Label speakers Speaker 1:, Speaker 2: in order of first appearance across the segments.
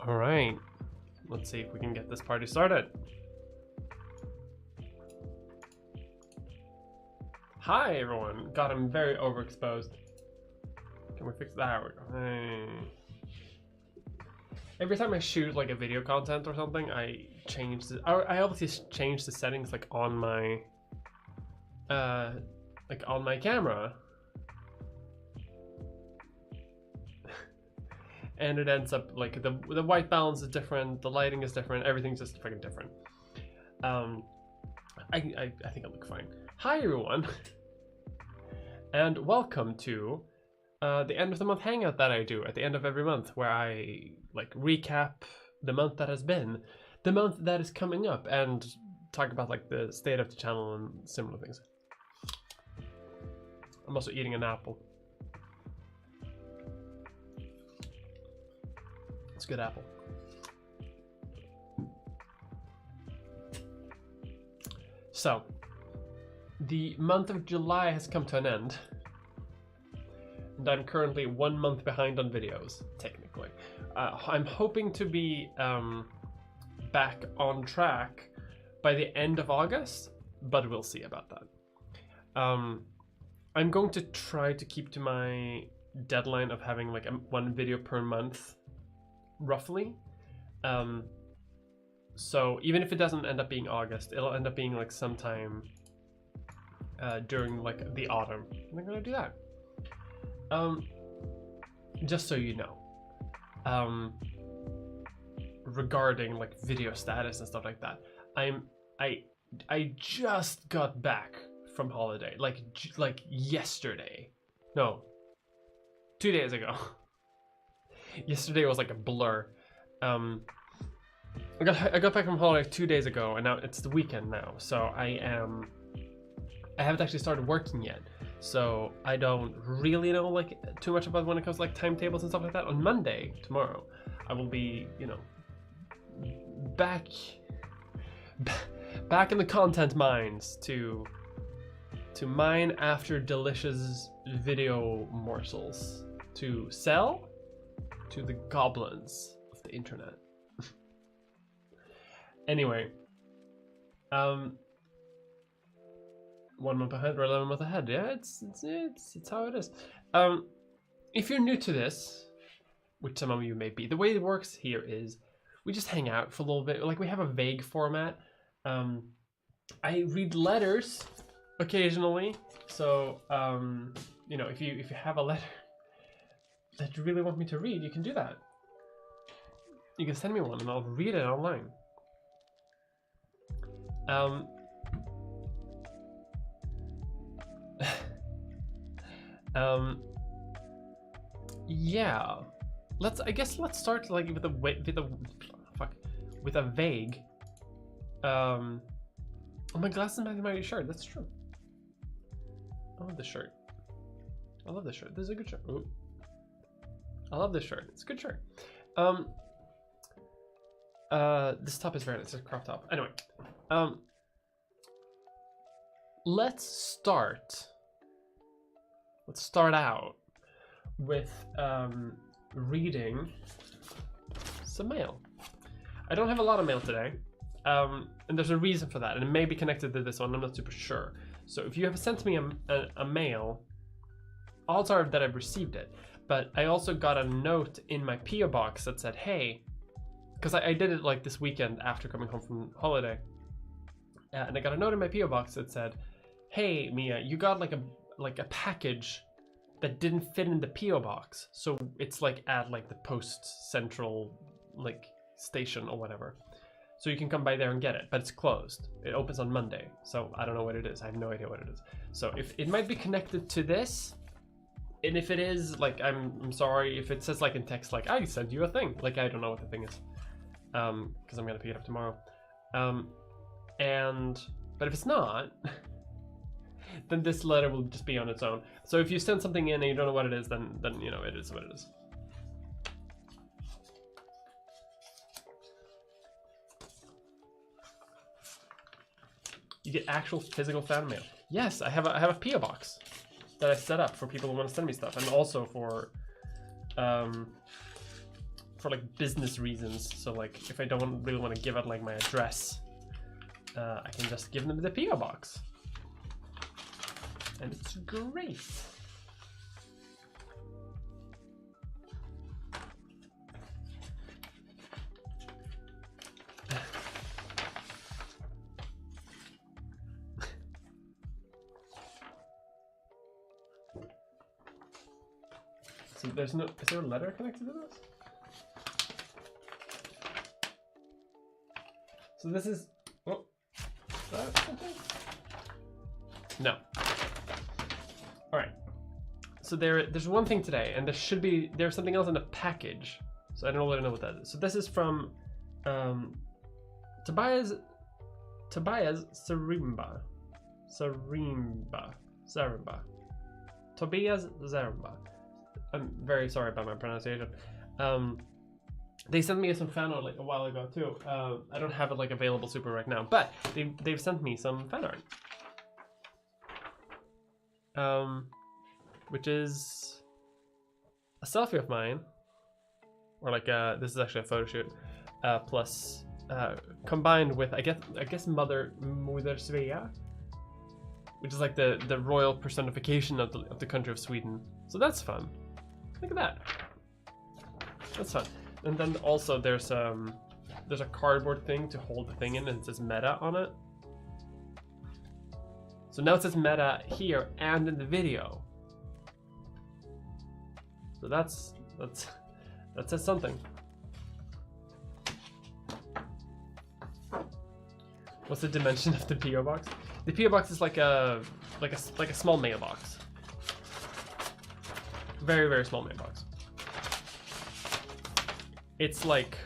Speaker 1: All right, let's see if we can get this party started. Hi everyone. God, I'm very overexposed. Can we fix that? Every time I shoot like a video content or something, I obviously change the settings like on my camera. And it ends up like the white balance is different, the lighting is different, everything's just fucking different. I think I look fine. Hi everyone, and welcome to the end of the month hangout that I do at the end of every month, where I like recap the month that has been, the month that is coming up, and talk about like the state of the channel and similar things. I'm also eating an apple. It's a good apple. So, the month of July has come to an end, and I'm currently 1 month behind on videos, technically. I'm hoping to be back on track by the end of August, but we'll see about that. I'm going to try to keep to my deadline of having like one video per month, roughly. So even if it doesn't end up being August, it'll end up being like sometime during like the autumn. And I'm gonna do that. Just so you know, regarding like video status and stuff like that, I just got back from holiday, like yesterday. No, 2 days ago. Yesterday was like a blur. I got back from holiday 2 days ago, and now it's the weekend now, so I haven't actually started working yet, so I don't really know like too much about when it comes to like timetables and stuff like that. On Monday, tomorrow, I will be, you know, back in the content mines to mine after delicious video morsels to sell to the goblins of the internet. Anyway, 1 month behind or 11 months ahead. Yeah, it's how it is. If you're new to this, which some of you may be, the way it works here is we just hang out for a little bit. Like, we have a vague format. I read letters occasionally, so you know, if you have a letter that you really want me to read, you can do that. You can send me one and I'll read it online. Yeah, I guess let's start like with a vague. Oh, my glasses match my shirt. That's true. I love this shirt. I love this shirt. This is a good shirt. Ooh. I love this shirt. It's a good shirt. This top is very nice. It's a crop top. Anyway, let's start out with reading some mail. I don't have a lot of mail today, and there's a reason for that, and it may be connected to this one. I'm not super sure. So if you have sent me a mail, odds are that I've received it. But I also got a note in my PO box that said, "Hey," because I did it like this weekend after coming home from holiday, and I got a note in my PO box that said, "Hey Mia, you got like a package that didn't fit in the PO box, so it's like at like the post central like station or whatever, so you can come by there and get it, but it's closed. It opens on Monday, so I don't know what it is. I have no idea what it is. So if it might be connected to this, and if it is, like, I'm sorry if it says like in text like I sent you a thing, like I don't know what the thing is, because I'm gonna pick it up tomorrow, but if it's not, then this letter will just be on its own. So if you send something in and you don't know what it is, then you know it is what it is. You get actual physical fan mail. Yes, I have a PO box that I set up for people who want to send me stuff, and also for for like business reasons. So like if I don't really want to give out like my address, I can just give them the PO box, and it's great. So there's no, is there a letter connected to this? So this is, oh, is that something? No. All right. So there's one thing today, and there's something else in the package. So I don't really know what that is. So this is from Tobias Sarimba. Tobias Zarimba. I'm very sorry about my pronunciation. They sent me some fan art like a while ago too. I don't have it like available super right now, but they've sent me some fan art, which is a selfie of mine, or like this is actually a photo shoot, plus combined with I guess Mother Svea, which is like the royal personification of the country of Sweden. So that's fun. Look at that. That's fun. And then also there's a cardboard thing to hold the thing in, and it says Meta on it. So now it says Meta here and in the video. So that says something. What's the dimension of the PO box? The PO box is like a small mailbox. Very, very small mailbox. It's like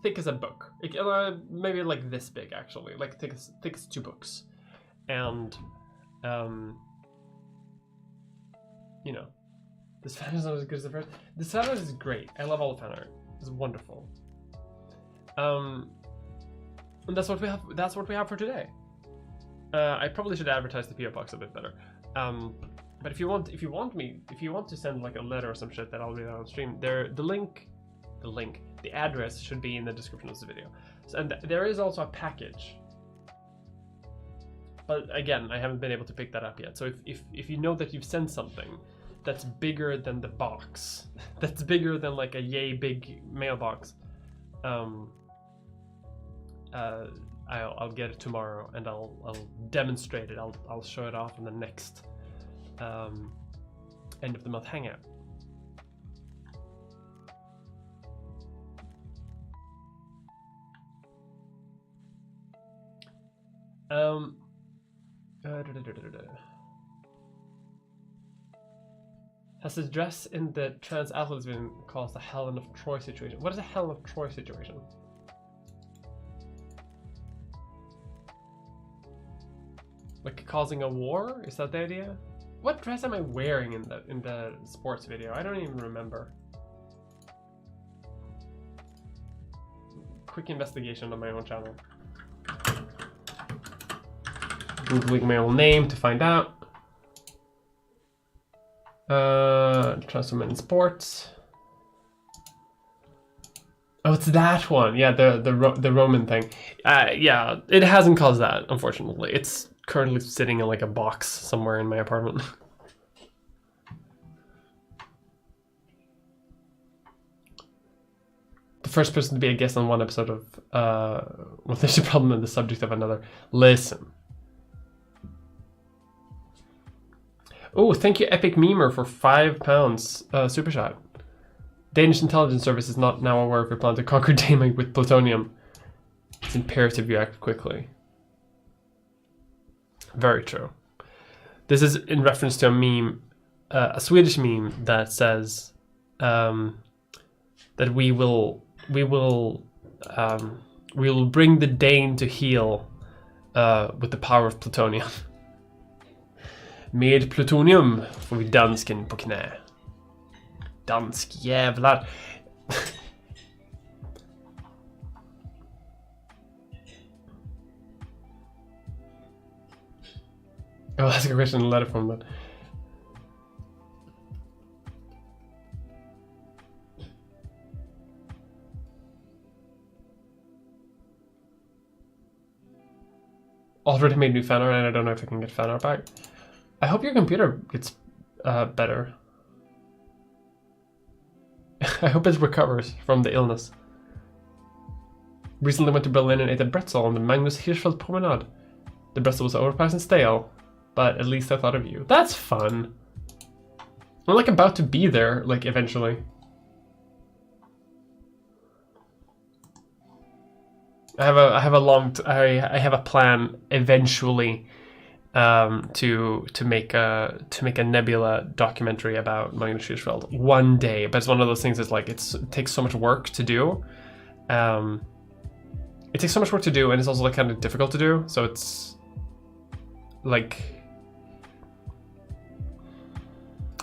Speaker 1: thick as a book. Maybe like this big actually, like thick as 2 books, and you know, this fan art is not as good as the first. This fan art is great. I love all the fan art. It's wonderful. And that's what we have. That's what we have for today. I probably should advertise the PO box a bit better. But if you want to send like a letter or some shit that I'll read out on stream, the address should be in the description of the video. So, and there is also a package. But again, I haven't been able to pick that up yet. So if you know that you've sent something that's bigger than the box, that's bigger than like a yay big mailbox, I'll get it tomorrow, and I'll demonstrate it. I'll show it off in the next end of the month hangout. Has the dress in the trans athletes been caused a Helen of Troy situation? What is a Helen of Troy situation? Like causing a war? Is that the idea? What dress am I wearing in the sports video? I don't even remember. Quick investigation on my own channel. Googling my own name to find out. Transform in sports. Oh, it's that one. Yeah, the Roman thing. Yeah, it hasn't caused that, unfortunately. It's currently sitting in like a box somewhere in my apartment. The first person to be a guest on one episode of well, there's a problem in the subject of another. Listen. Oh, thank you, Epic Memer, for £5 super shot. Danish intelligence service is not now aware of your plan to conquer Denmark with plutonium. It's imperative you act quickly. Very true. This is in reference to a meme, a Swedish meme that says that we will bring the Dane to heel with the power of plutonium. Med plutonium får vi dansken på knä. Dansk jävlar. Oh, that's a good question in letter form, but already made new fan art, and I don't know if I can get fan art back. I hope your computer gets better. I hope it recovers from the illness. Recently went to Berlin and ate a pretzel on the Magnus Hirschfeld Promenade. The pretzel was overpriced and stale, but at least I thought of you. That's fun. I'm like about to be there, like eventually. I have a plan eventually to make a Nebula documentary about Magnus Hirschfeld one day, but it's one of those things that's like it takes so much work to do. It takes so much work to do, and it's also like kind of difficult to do. So it's like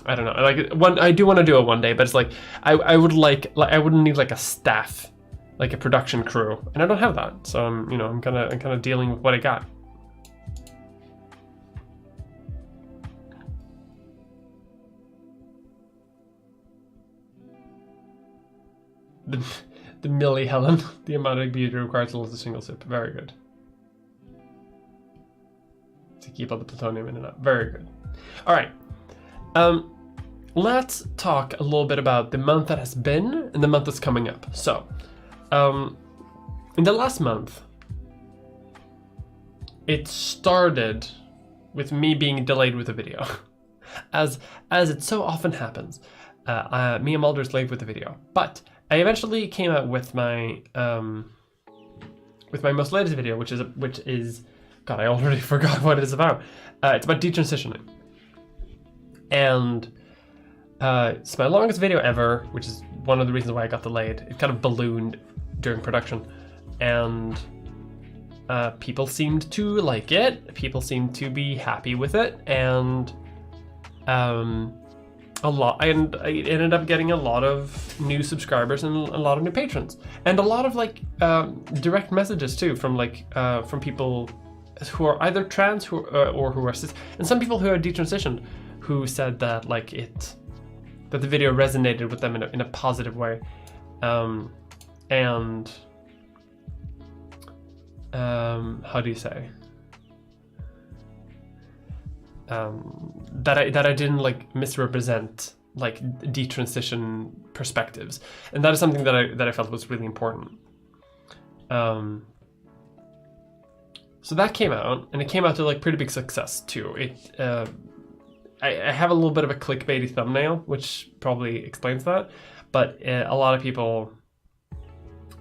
Speaker 1: I don't know. Like I do want to do it one day, but it's like I would I wouldn't need like a staff, like a production crew, and I don't have that. So I'm kind of dealing with what I got. The Millie Helen, the amount of beauty required to lose a single sip. Very good. To keep all the plutonium in and out. Very good. All right. Let's talk a little bit about the month that has been and the month that's coming up. So, in the last month, it started with me being delayed with a video, as it so often happens. Me and Mulder is late with the video, but I eventually came out with my most latest video, which is God, I already forgot what it is about. It's about detransitioning, and it's my longest video ever, which is one of the reasons why I got delayed. It kind of ballooned during production, and people seemed to like it. People seemed to be happy with it, and I ended up getting a lot of new subscribers and a lot of new patrons, and a lot of like direct messages too from from people who are either trans or who are cis, and some people who are detransitioned, who said that that the video resonated with them in a positive way, and how do you say? That I didn't like misrepresent like detransition perspectives, and that is something that I felt was really important. So that came out, and it came out to like pretty big success too. I have a little bit of a clickbaity thumbnail, which probably explains that, but a lot of people.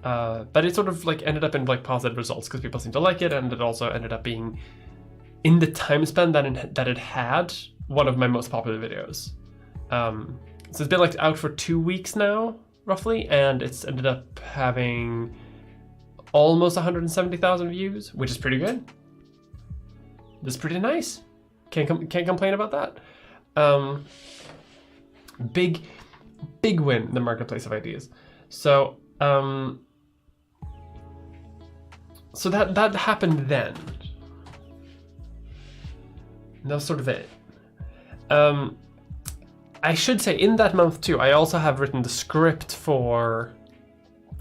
Speaker 1: But it sort of like ended up in like positive results because people seemed to like it, and it also ended up being, in the time span that it had, one of my most popular videos. So it's been like out for 2 weeks now, roughly, and it's ended up having almost 170,000 views, which is pretty good. That's pretty nice. Can't complain about that. Big win in the marketplace of ideas. So so that happened then. That was sort of it. I should say in that month too, I also have written the script for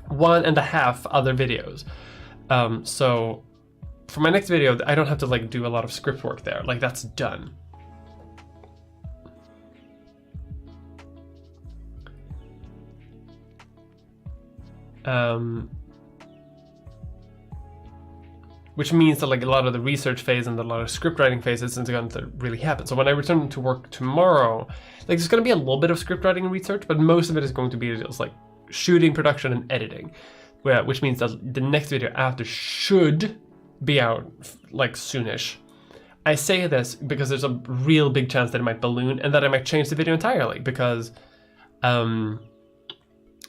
Speaker 1: 1.5 other videos. So for my next video, I don't have to like do a lot of script work there. Like that's done. Which means that like a lot of the research phase and a lot of script writing phase isn't going to really happen. So when I return to work tomorrow, like there's going to be a little bit of script writing and research, but most of it is going to be just like shooting, production, and editing, which means that the next video after should be out like soonish. I say this because there's a real big chance that it might balloon and that I might change the video entirely, because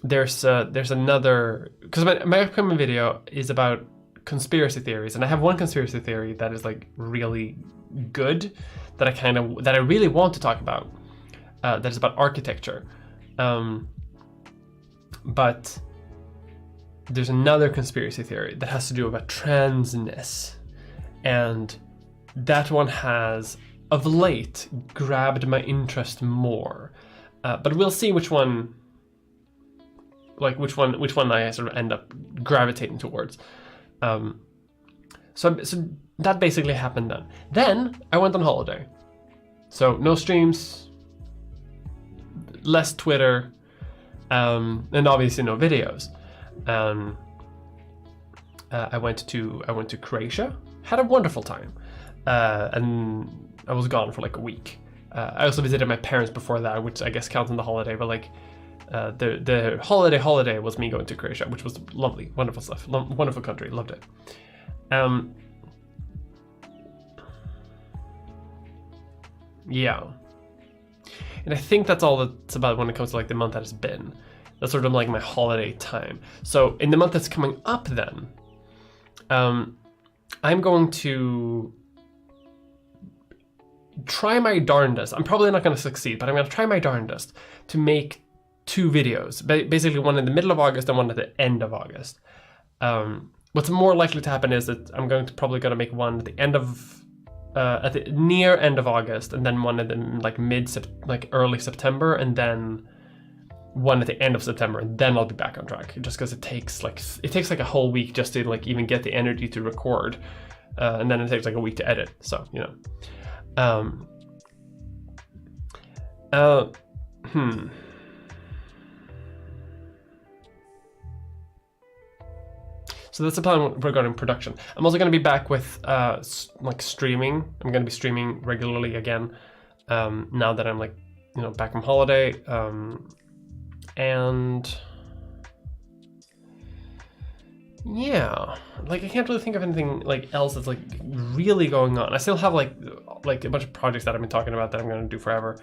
Speaker 1: there's another, because my upcoming video is about conspiracy theories, and I have one conspiracy theory that is like really good that I really want to talk about, that is about architecture, but there's another conspiracy theory that has to do about transness, and that one has of late grabbed my interest more, but we'll see which one I sort of end up gravitating towards. So that basically happened then. Then I went on holiday. So no streams, less Twitter, and obviously no videos. I went to Croatia, had a wonderful time, and I was gone for like a week. I also visited my parents before that, which I guess counts in the holiday, but like the holiday was me going to Croatia, which was lovely, wonderful stuff, wonderful country, loved it. Yeah, and I think that's all that's about when it comes to like the month that has been. That's sort of like my holiday time. So in the month that's coming up, then I'm going to try my darndest. I'm probably not going to succeed, but I'm going to try my darndest to make 2 videos. Basically, one in the middle of August and one at the end of August. What's more likely to happen is that I'm probably going to make one at the end of at the near end of August, and then one at the like early September, and then one at the end of September, and then I'll be back on track. Just because it takes like a whole week just to like even get the energy to record, and then it takes like a week to edit. So you know. So that's the plan regarding production. I'm also going to be back with like streaming. I'm going to be streaming regularly again now that I'm like, you know, back from holiday. And yeah, like I can't really think of anything like else that's like really going on. I still have like a bunch of projects that I've been talking about that I'm going to do forever.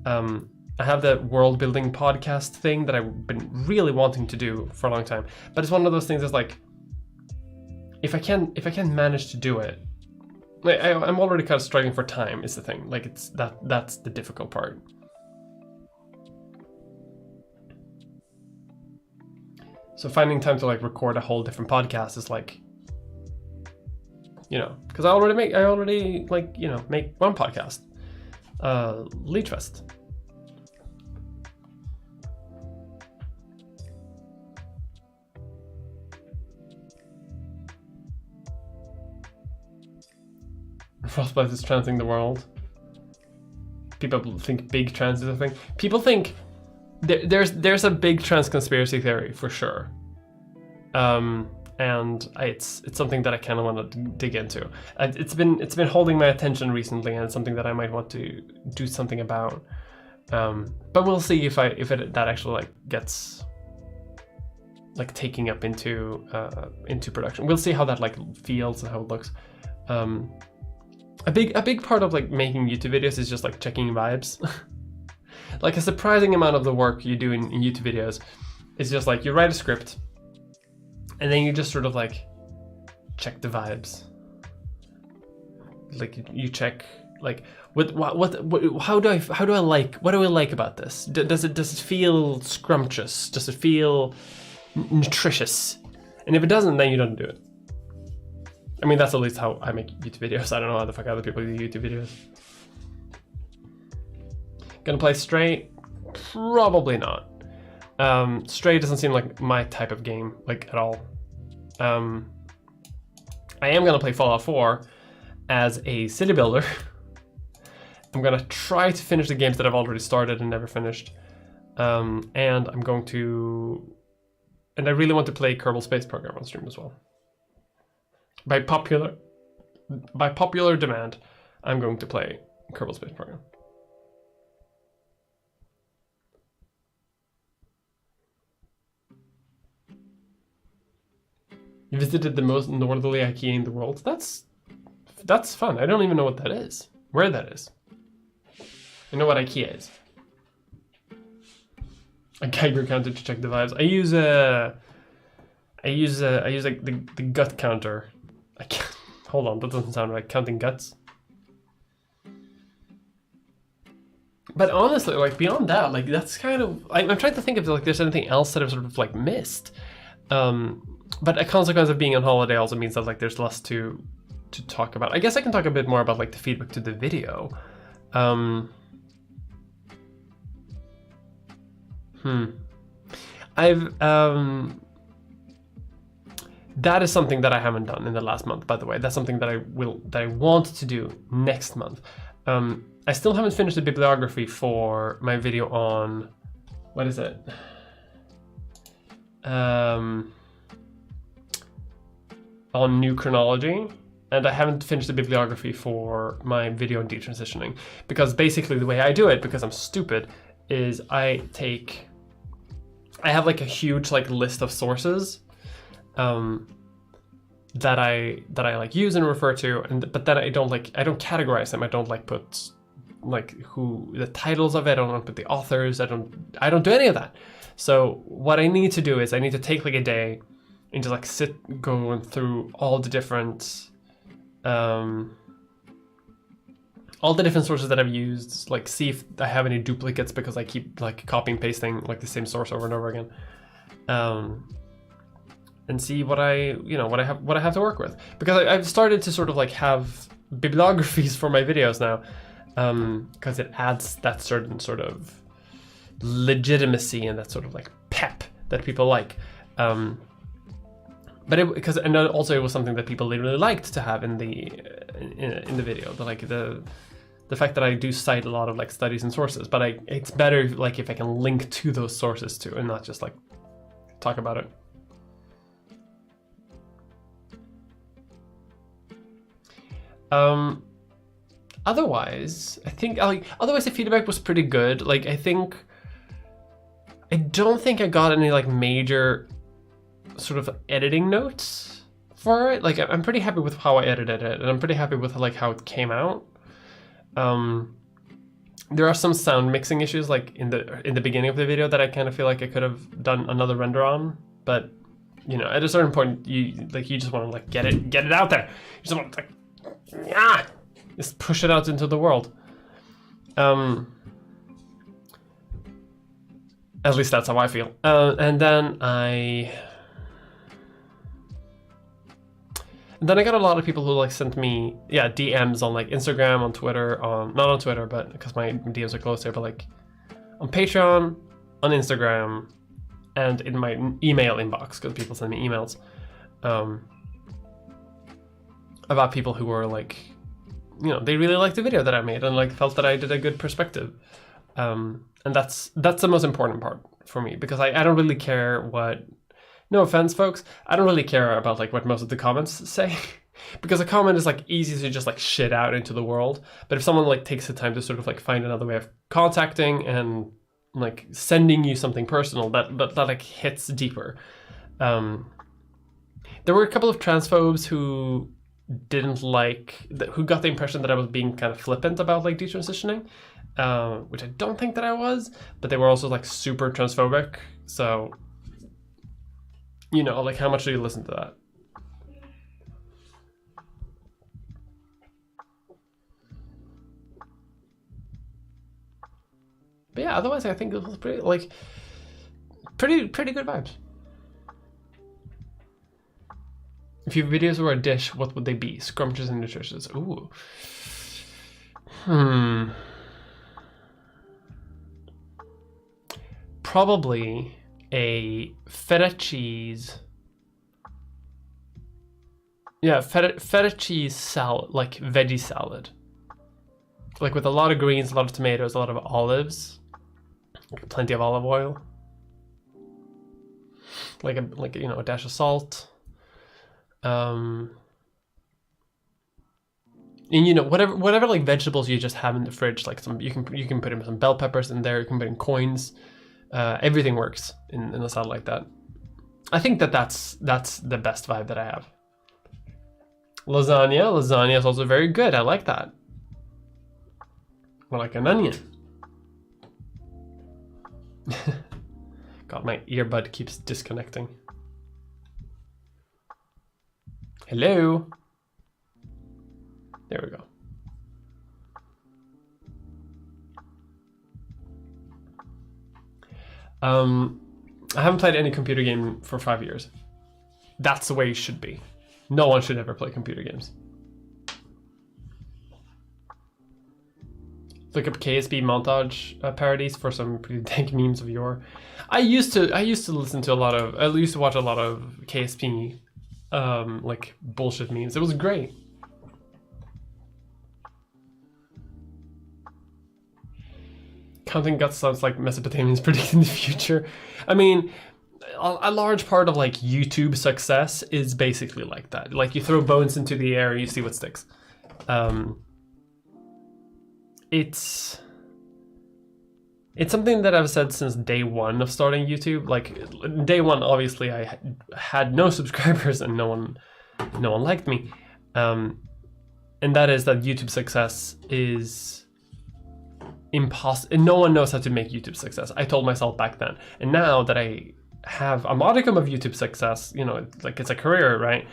Speaker 1: I have that world building podcast thing that I've been really wanting to do for a long time, but it's one of those things that's like, if I can manage to do it, like I'm already kind of struggling for time is the thing. Like that's the difficult part. So finding time to like record a whole different podcast is like, you know, because I already like, you know, make one podcast, Leech Fest. Frostbite is transing the world. People think big trans is a thing. People think there's a big trans conspiracy theory for sure, and it's something that I kind of want to dig into. It's been holding my attention recently, and it's something that I might want to do something about. But we'll see if that actually like gets like taking up into production. We'll see how that like feels and how it looks. A big part of like making YouTube videos is just like checking vibes. Like a surprising amount of the work you do in YouTube videos is just like you write a script and then you just sort of like check the vibes. Like you check like how do I like about this? Does it feel scrumptious? Does it feel nutritious? And if it doesn't, then you don't do it. I mean, that's at least how I make YouTube videos. I don't know how the fuck other people do YouTube videos. Gonna play Stray? Probably not. Stray doesn't seem like my type of game, like, at all. I am gonna play Fallout 4 as a city builder. I'm gonna try to finish the games that I've already started and never finished. And I'm going to... And I really want to play Kerbal Space Program on stream as well. By popular demand, I'm going to play Kerbal Space Program. You visited the most northerly IKEA in the world? That's fun. I don't even know what that is. Where that is. I know what IKEA is. A Geiger counter to check the vibes. I use like the gut counter. I can't, hold on, that doesn't sound right. Counting guts. But honestly, like beyond that, like that's kind of, I'm trying to think if like there's anything else that I've sort of like missed. But a consequence of being on holiday also means that like there's less to talk about. I guess I can talk a bit more about like the feedback to the video. That is something that I haven't done in the last month, by the way. That's something that I want to do next month. I still haven't finished the bibliography for my video on, what is it? On new chronology. And I haven't finished the bibliography for my video on detransitioning, because basically the way I do it, because I'm stupid, is I have like a huge like list of sources that I like use and refer to, but then I don't categorize them. I don't like put like who the titles of it. I don't put the authors. I don't do any of that. So what I need to do is I need to take like a day and just like going through all the different sources that I've used, like see if I have any duplicates, because I keep like copying pasting like the same source over and over again, and see what I have to work with, because I've started to sort of like have bibliographies for my videos now, because it adds that certain sort of legitimacy and that sort of like pep that people like. But and also it was something that people really liked to have in the video, the fact that I do cite a lot of like studies and sources, but it's better like if I can link to those sources too, and not just like talk about it. Otherwise, I think otherwise the feedback was pretty good. Like I don't think I got any like major sort of editing notes for it. Like I'm pretty happy with how I edited it, and I'm pretty happy with like how it came out. There are some sound mixing issues like in the beginning of the video that I kind of feel like I could have done another render on, but you know, at a certain point you just want to like get it out there. You just want to like just push it out into the world. At least that's how I feel. And then I got a lot of people who like sent me DMs on like Instagram, on Twitter, not on Twitter, but because my DMs are closed there, but like on Patreon, on Instagram, and in my email inbox, because people send me emails about people who were like, you know, they really liked the video that I made and like felt that I did a good perspective. And that's the most important part for me, because I don't really care what, no offense folks, I don't really care about like what most of the comments say, because a comment is like easy to just like shit out into the world. But if someone like takes the time to sort of like find another way of contacting and like sending you something personal, that like hits deeper. There were a couple of transphobes who who got the impression that I was being kind of flippant about like detransitioning, which I don't think that I was, but they were also like super transphobic. So, you know, like how much do you listen to that? But yeah, otherwise I think it was pretty good vibes. If your videos were a dish, what would they be? Scrumptious and nutritious. Ooh. Probably a feta cheese. Yeah, feta cheese salad, like veggie salad. Like with a lot of greens, a lot of tomatoes, a lot of olives, plenty of olive oil. Like you know, a dash of salt. And you know, whatever like vegetables you just have in the fridge, like you can put in some bell peppers in there, you can put in coins, everything works in a salad like that. I think that's the best vibe that I have. Lasagna is also very good. I like that. Or like an onion. God, my earbud keeps disconnecting. Hello. There we go. I haven't played any computer game for 5 years. That's the way it should be. No one should ever play computer games. Look up KSB montage parodies for some pretty dank memes of yore. I used to listen to I used to watch a lot of KSP like bullshit memes. It was great. Counting guts sounds like Mesopotamians predicting the future. I mean, a large part of like YouTube success is basically like that. Like you throw bones into the air, you see what sticks. It's something that I've said since day one of starting YouTube. Like day one, obviously I had no subscribers and no one liked me. And that is that YouTube success is impossible. No one knows how to make YouTube success. I told myself back then. And now that I have a modicum of YouTube success, you know, like it's a career, right?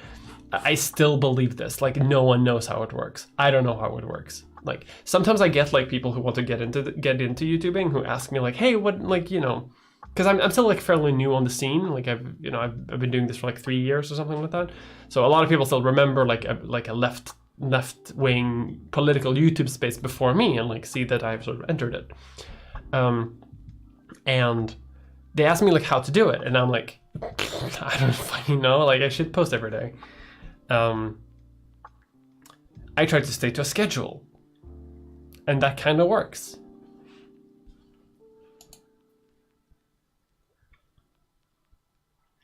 Speaker 1: I still believe this. Like no one knows how it works. I don't know how it works. Like sometimes I get like people who want to get into YouTubing who ask me like, hey, what, like, you know, because I'm still like fairly new on the scene. Like I've been doing this for like 3 years or something like that. So a lot of people still remember like a left wing political YouTube space before me and like see that I've sort of entered it. And they ask me like how to do it, and I'm like, I don't fucking know. Like I should post every day. I try to stay to a schedule, and that kind of works.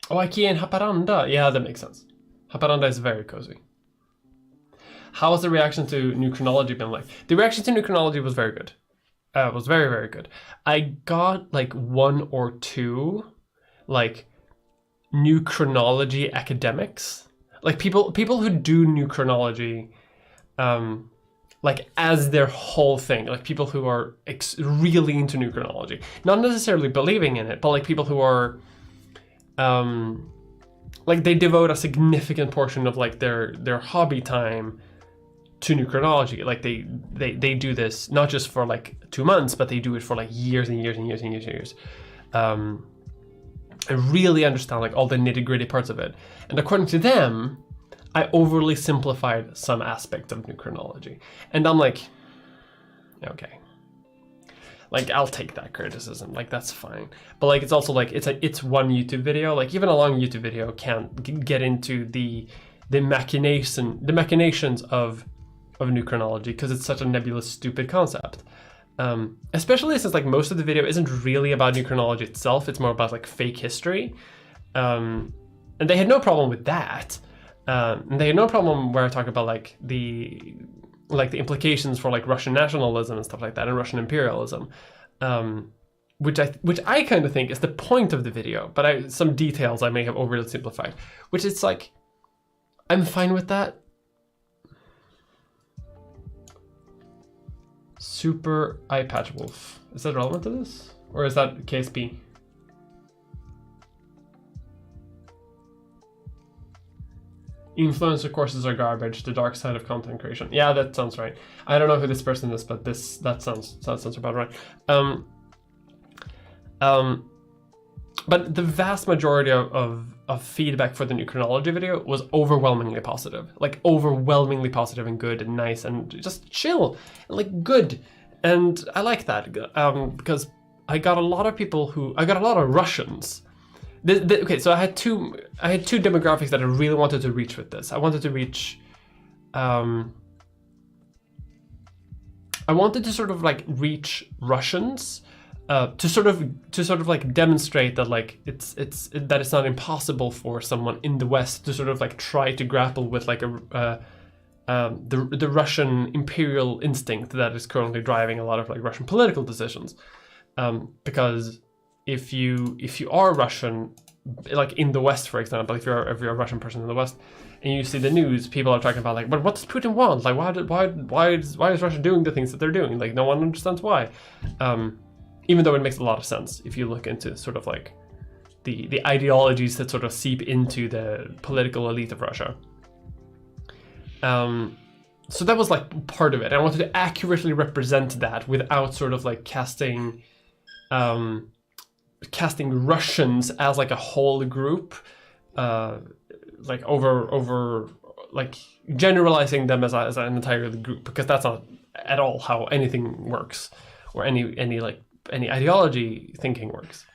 Speaker 1: Oh, IKEA in Haparanda. Yeah, that makes sense. Haparanda is very cozy. How has the reaction to new chronology been like? The reaction to new chronology was very good. It was very, very good. I got like 1 or 2 like new chronology academics, like people who do new chronology like as their whole thing, like people who are really into new chronology, not necessarily believing in it, but like people who are like they devote a significant portion of like their hobby time to new chronology. Like they do this not just for like 2 months, but they do it for like years and years and years and years and years. I really understand like all the nitty-gritty parts of it. And according to them, I overly simplified some aspect of new chronology. And I'm like, okay. Like I'll take that criticism, like that's fine. But like it's also like it's one YouTube video. Like even a long YouTube video can't get into the machinations of new chronology, because it's such a nebulous, stupid concept. Especially since like most of the video isn't really about new chronology itself, it's more about like fake history. And they had no problem with that. And they had no problem where I talk about like the implications for like Russian nationalism and stuff like that, and Russian imperialism, which I kind of think is the point of the video. But some details I may have overly simplified, which it's like, I'm fine with that. Super eye patch wolf. Is that relevant to this? Or is that KSP? Influencer courses are garbage, the dark side of content creation. Yeah, that sounds right. I don't know who this person is, but that sounds about right. But the vast majority of feedback for the new chronology video was overwhelmingly positive. Like overwhelmingly positive and good and nice and just chill and like good. And I like that because I got a lot of Russians. Okay, so I had two demographics that I really wanted to reach with this. I wanted to reach I wanted to sort of like reach Russians to sort of like demonstrate that like it's not impossible for someone in the West to sort of like try to grapple with like the Russian imperial instinct that is currently driving a lot of like Russian political decisions, because if you are Russian, like in the West, for example, if you're a Russian person in the West, and you see the news, people are talking about like, but what does Putin want? Like, why is Russia doing the things that they're doing? Like, no one understands why. Even though it makes a lot of sense if you look into sort of like the ideologies that sort of seep into the political elite of Russia. So that was like part of it. I wanted to accurately represent that without sort of like casting Russians as like a whole group, like over like generalizing them as an entire group, because that's not at all how anything works, or any ideology thinking works.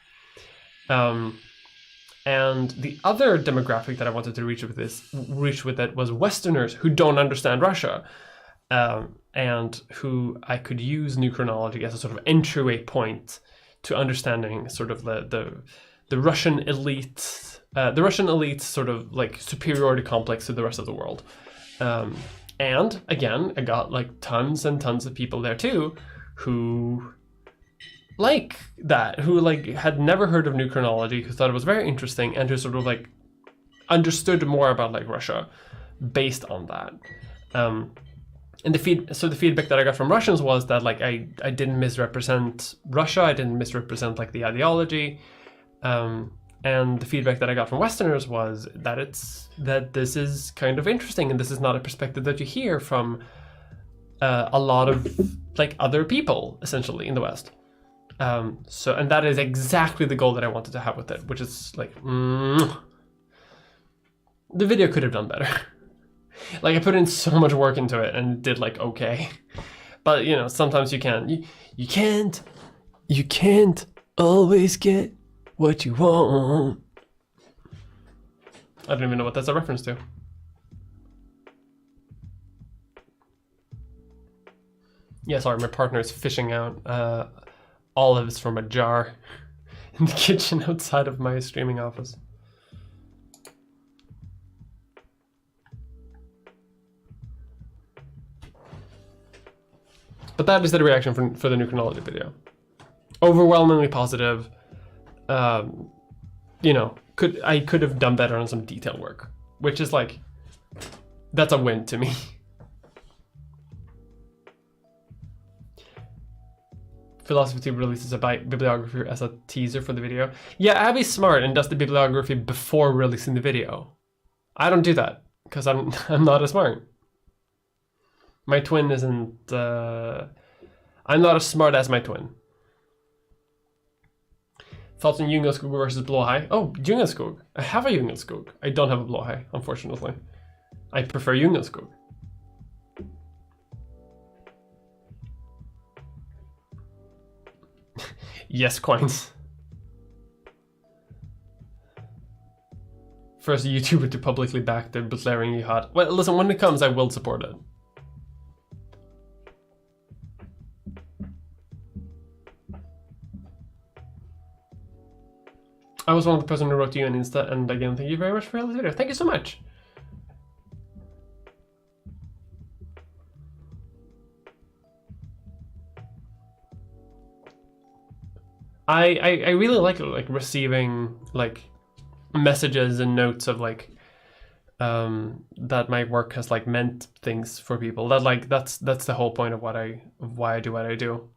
Speaker 1: And the other demographic that I wanted to reach with it was Westerners who don't understand Russia, and who I could use new chronology as a sort of entryway point to understanding sort of the Russian elite, sort of like superiority complex to the rest of the world. And again, I got like tons and tons of people there too who like that, who like had never heard of new chronology, who thought it was very interesting, and who sort of like understood more about like Russia based on that. And the feedback that I got from Russians was that like I didn't misrepresent Russia, I didn't misrepresent like the ideology. And the feedback that I got from Westerners was that this is kind of interesting, and this is not a perspective that you hear from a lot of like other people essentially in the West. And that is exactly the goal that I wanted to have with it, which is like the video could have done better. Like I put in so much work into it and did like okay, but you know, sometimes you can't always get what you want. I don't even know what that's a reference to. Yeah, sorry, my partner is fishing out olives from a jar in the kitchen outside of my streaming office. But that is the reaction for the new chronology video. Overwhelmingly positive. You know, I could have done better on some detail work, which is like, that's a win to me. Philosophy Tube releases a bibliography as a teaser for the video. Yeah, Abby's smart and does the bibliography before releasing the video. I don't do that because I'm not as smart. My twin isn't. I'm not as smart as my twin. Thoughts on Jungelskog versus Blåhaj? Oh, Jungelskog. I have a Jungelskog. I don't have a Blåhaj, unfortunately. I prefer Jungelskog. Yes, coins. First YouTuber to publicly back the blaring jihad. Well, listen, when it comes, I will support it. I was one of the person who wrote to you on Insta, and again, thank you very much for this video. Thank you so much. I really like receiving like messages and notes of like that my work has like meant things for people. That like that's the whole point of why I do what I do.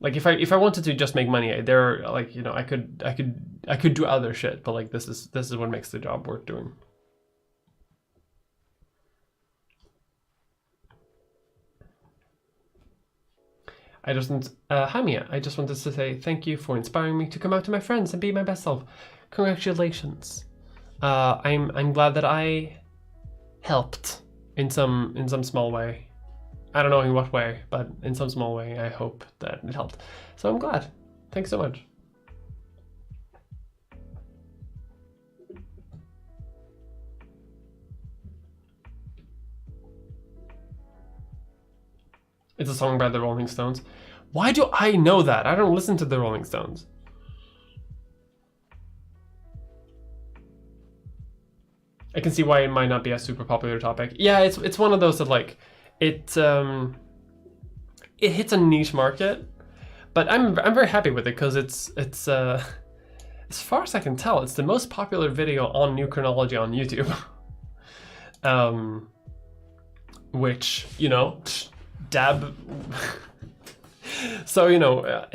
Speaker 1: Like if I wanted to just make money, there are like, you know, I could do other shit, but like this is what makes the job worth doing. Hi Mia, I just wanted to say thank you for inspiring me to come out to my friends and be my best self. Congratulations. I'm glad that I helped in some small way. I don't know in what way, but in some small way, I hope that it helped. So I'm glad. Thanks so much. It's a song by the Rolling Stones. Why do I know that? I don't listen to the Rolling Stones. I can see why it might not be a super popular topic. Yeah, it's one of those that like it hits a niche market, but I'm very happy with it because it's as far as I can tell, it's the most popular video on new chronology on YouTube. Which, you know, dab. So, you know,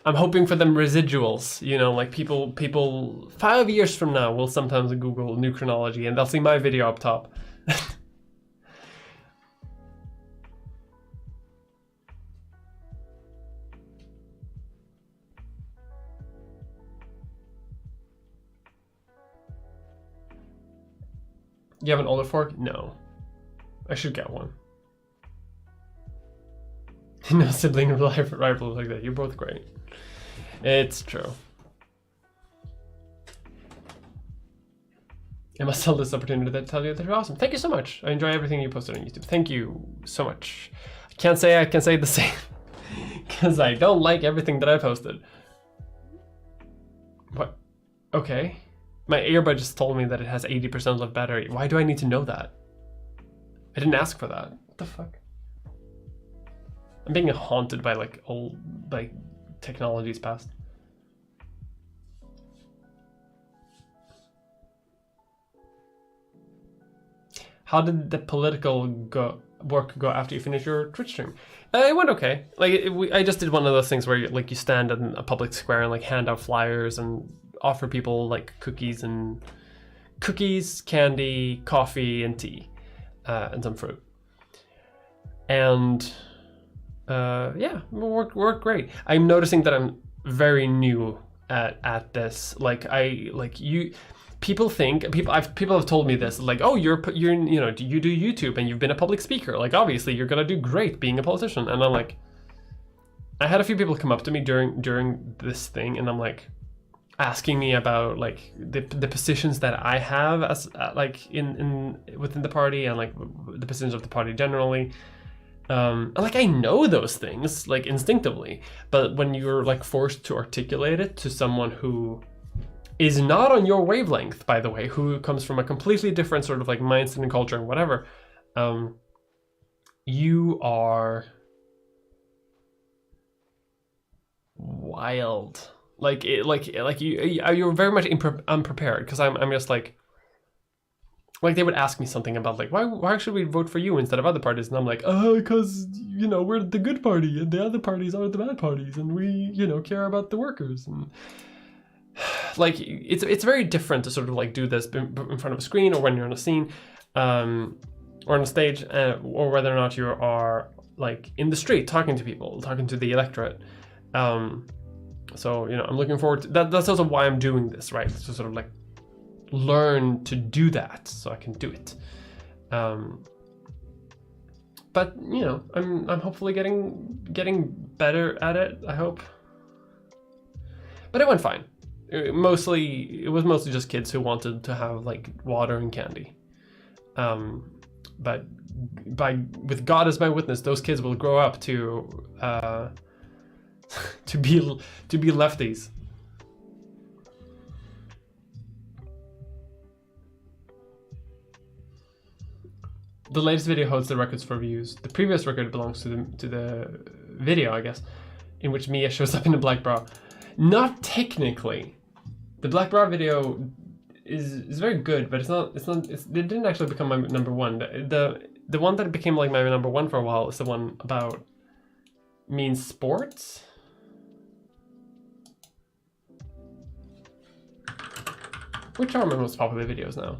Speaker 1: I'm hoping for them residuals, you know, like people 5 years from now will sometimes Google new chronology and they'll see my video up top. You have an older fork? No. I should get one. No sibling rivals like that. You're both great. It's true. I must sell this opportunity to tell you that you're awesome. Thank you so much. I enjoy everything you posted on YouTube. Thank you so much. I can't say the same because I don't like everything that I posted. What? Okay. My earbud just told me that it has 80% left battery. Why do I need to know that? I didn't ask for that. What the fuck? I'm being haunted by like old like technologies past. How did the political work go after you finished your Twitch stream? It went okay. Like I just did one of those things where you stand in a public square and like hand out flyers and offer people like cookies, candy, coffee, and tea, and some fruit. And yeah, it worked great. I'm noticing that I'm very new at this. People have told me this, like, oh, you do YouTube and you've been a public speaker. Like, obviously you're gonna do great being a politician. And I'm like, I had a few people come up to me during this thing, and I'm like, asking me about like the positions that I have as like in within the party and like the positions of the party generally. And like I know those things like instinctively, but when you're like forced to articulate it to someone who is not on your wavelength, by the way, who comes from a completely different sort of like mindset and culture and whatever, you are wild. You're very much unprepared, because I'm just like they would ask me something about like why should we vote for you instead of other parties, and I'm like, because we're the good party and the other parties are the bad parties, and we care about the workers. And like it's very different to sort of like do this in front of a screen, or when you're on a scene, or on a stage, or whether or not you are like in the street talking to people, talking to the electorate. So I'm looking forward to that. That's also why I'm doing this, right? To sort of like learn to do that so I can do it. But I'm hopefully getting better at it, I hope. But it went fine. It was mostly just kids who wanted to have like water and candy. But with God as my witness, those kids will grow up to be lefties. The latest video holds the records for views. The previous record belongs to the video, I guess, in which Mia shows up in a black bra. Not technically. The black bra video is very good, but it didn't actually become my number one. The one that became like my number one for a while is the one about mean sports. Which are my most popular videos now?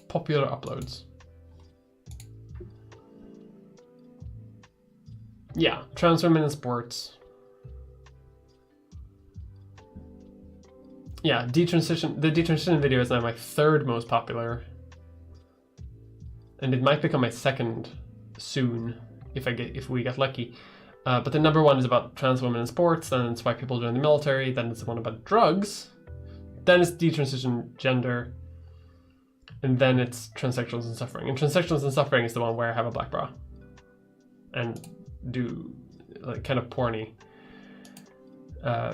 Speaker 1: Popular uploads. Yeah, trans women in sports. Yeah, the detransition video is now my third most popular, and it might become my second soon if we get lucky. But the number one is about trans women in sports, then it's why people join the military, then it's the one about drugs, then it's detransition gender, and then it's transsexuals and suffering. And transsexuals and suffering is the one where I have a black bra and do like kind of porny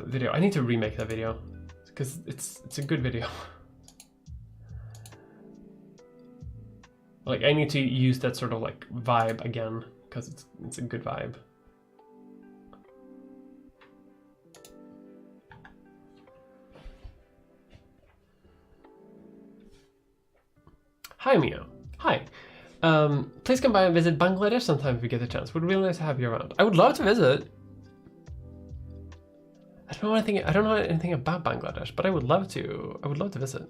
Speaker 1: video. I need to remake that video because it's a good video. Like I need to use that sort of like vibe again because it's a good vibe. Hi Mio. Hi. Please come by and visit Bangladesh sometime if you get the chance. Would be really nice to have you around. I would love to visit. I don't know anything about Bangladesh, but I would love to. I would love to visit.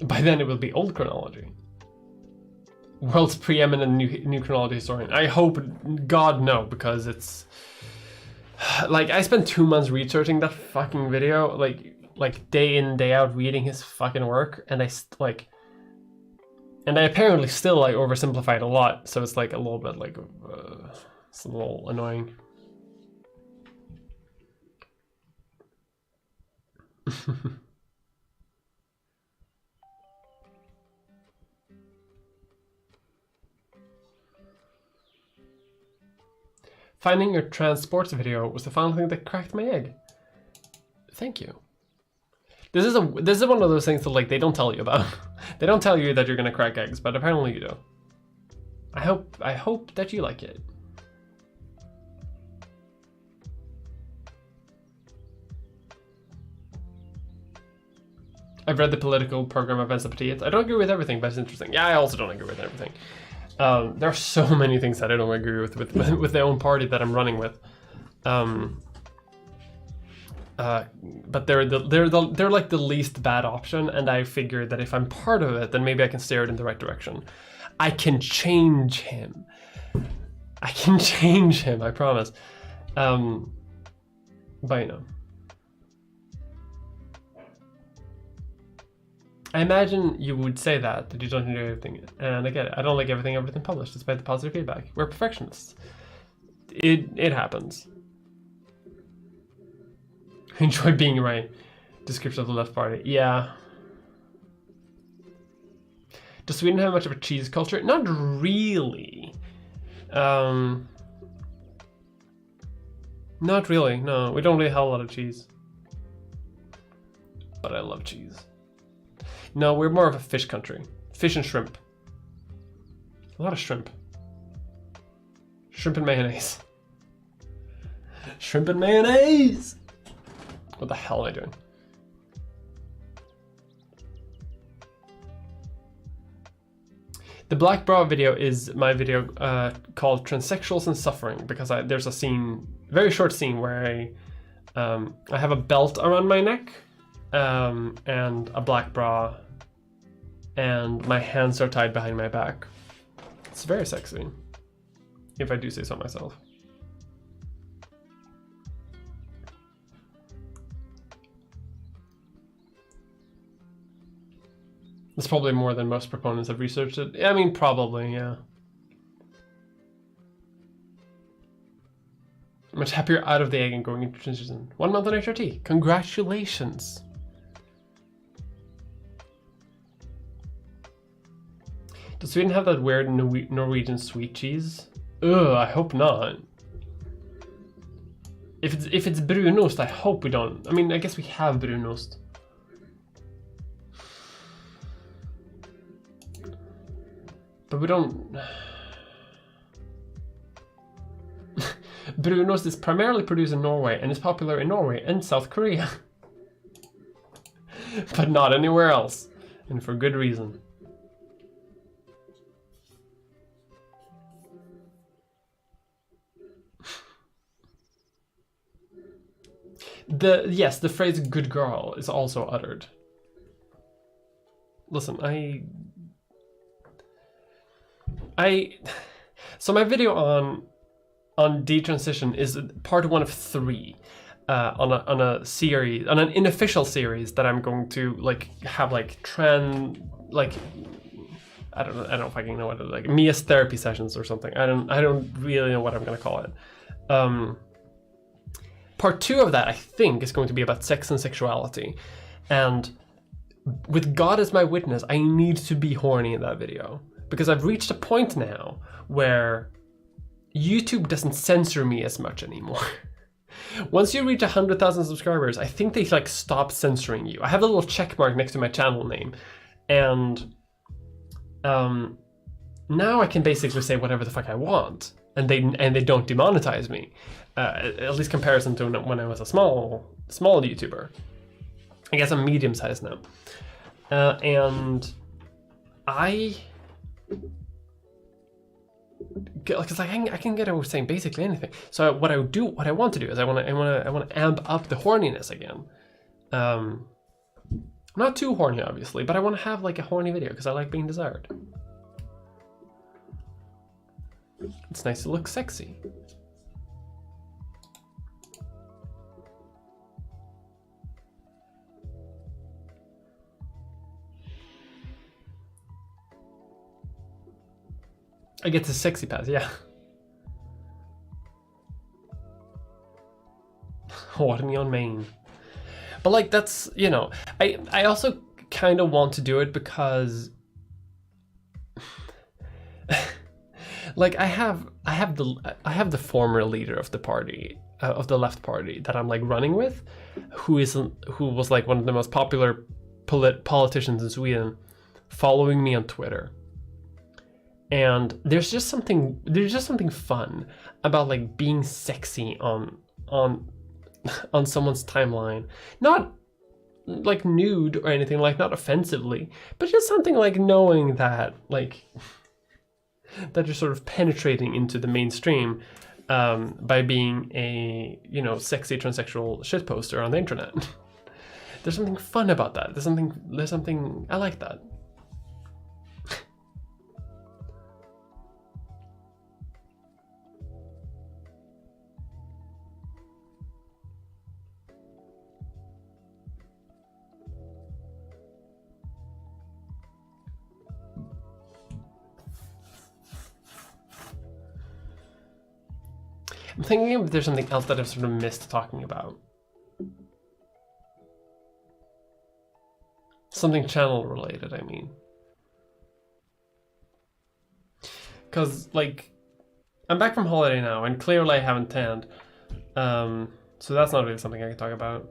Speaker 1: By then it will be old chronology. World's preeminent new chronology historian. I hope, God no, because it's like I spent 2 months researching that fucking video, like day in day out reading his fucking work, and I apparently still like oversimplified a lot, so it's like a little bit like it's a little annoying. Finding your transports video was the final thing that cracked my egg. Thank you. This is one of those things that like they don't tell you about. They don't tell you that you're gonna crack eggs, but apparently you do. I hope that you like it. I've read the political program of Vänsterpartiet. I don't agree with everything, but it's interesting. Yeah, I also don't agree with everything. There are so many things that I don't agree with the own party that I'm running with. But they're like the least bad option, and I figure that if I'm part of it, then maybe I can steer it in the right direction. I can change him. I can change him, I promise. But you know. I imagine you would say that you don't do everything. And I get it. I don't like everything published, despite the positive feedback. We're perfectionists. It happens. Enjoy being right. Description of the left party. Yeah. Does Sweden have much of a cheese culture? Not really. Not really, no. We don't really have a lot of cheese. But I love cheese. No, we're more of a fish country. Fish and shrimp. A lot of shrimp. Shrimp and mayonnaise. Shrimp and mayonnaise! What the hell am I doing? The Black Bra video is my video called Transsexuals and Suffering, because there's a scene, very short scene, where I have a belt around my neck and a black bra, and my hands are tied behind my back. It's very sexy, if I do say so myself. It's probably more than most proponents have researched it. I mean, probably, yeah. I'm much happier out of the egg and going into transition. 1 month on HRT. Congratulations. Does Sweden have that weird Norwegian sweet cheese? Ugh, I hope not. If it's brunost, I hope we don't. I mean, I guess we have brunost. But we don't... Brunost is primarily produced in Norway and is popular in Norway and South Korea. But not anywhere else. And for good reason. Yes, the phrase good girl is also uttered. Listen, so my video on detransition is part 1 of 3 on a series, on an unofficial series that I'm going to have I don't know if I can know what it, like Mia's therapy sessions or something. I don't really know what I'm gonna call it. Part 2 of that, I think, is going to be about sex and sexuality, and with God as my witness, I need to be horny in that video. Because I've reached a point now where YouTube doesn't censor me as much anymore. Once you reach 100,000 subscribers, I think they stop censoring you. I have a little check mark next to my channel name, and now I can basically say whatever the fuck I want, and they don't demonetize me. At least comparison to when I was a small YouTuber. I guess I'm medium sized now, and because I can get away with saying basically anything. So what I want to do is I want to amp up the horniness again. Not too horny, obviously, but I want to have a horny video because I like being desired. It's nice to look sexy. I get the sexy pass, yeah. Horny on main. But like that's, you know, I also kind of want to do it because like I have the former leader of the party, of the left party that I'm like running with, who was like one of the most popular politicians in Sweden, following me on Twitter. And there's just something fun about like being sexy on someone's timeline. Not like nude or anything, like not offensively, but just something like knowing that like that you're sort of penetrating into the mainstream by being a, you know, sexy transsexual shitposter on the internet. There's something fun about that. There's something I like that. I'm thinking if there's something else that I've sort of missed talking about. Something channel related, I mean. Because, like, I'm back from holiday now, and clearly I haven't tanned. So that's not really something I can talk about.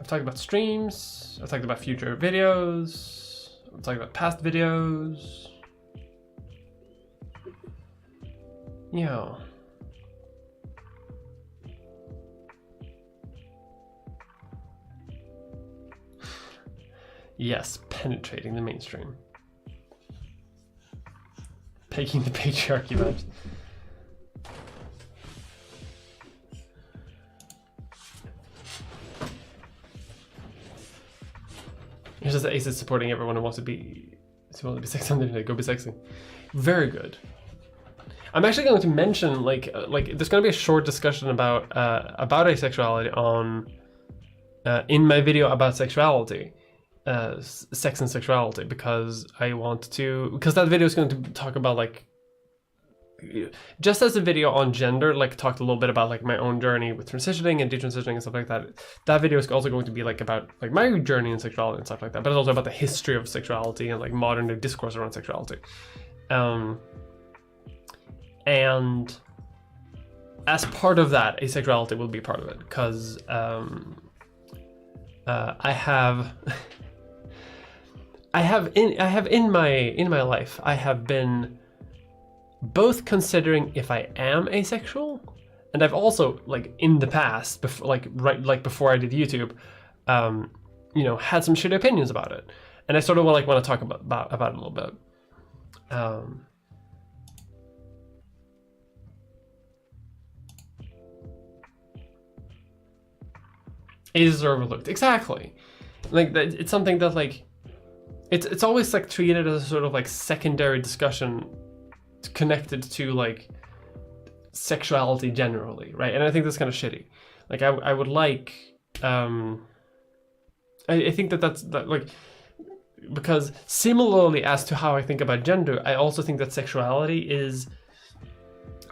Speaker 1: I've talked about streams, I've talked about future videos, I've talked about past videos. Yeah. Yes, penetrating the mainstream. Taking the patriarchy vibes. It's just that Ace is supporting everyone who wants to be sexy on the internet. Go be sexy. Very good. I'm actually going to mention like there's going to be a short discussion about asexuality on in my video about sexuality, sex and sexuality, because that video is going to talk about like, just as a video on gender like talked a little bit about like my own journey with transitioning and detransitioning and stuff like that. That video is also going to be like about like my journey in sexuality and stuff like that, but it's also about the history of sexuality and like modern day discourse around sexuality. And as part of that, asexuality will be part of it, because I have in my life I have been both considering if I am asexual, and I've also like in the past before I did YouTube, you know, had some shitty opinions about it, and I sort of want to talk about it a little bit. Is overlooked, exactly. Like that, it's something that like it's always like treated as a sort of like secondary discussion connected to like sexuality generally, right? And I think that's kind of shitty. Like I would like I think that's like, because similarly as to how I think about gender, I also think that sexuality is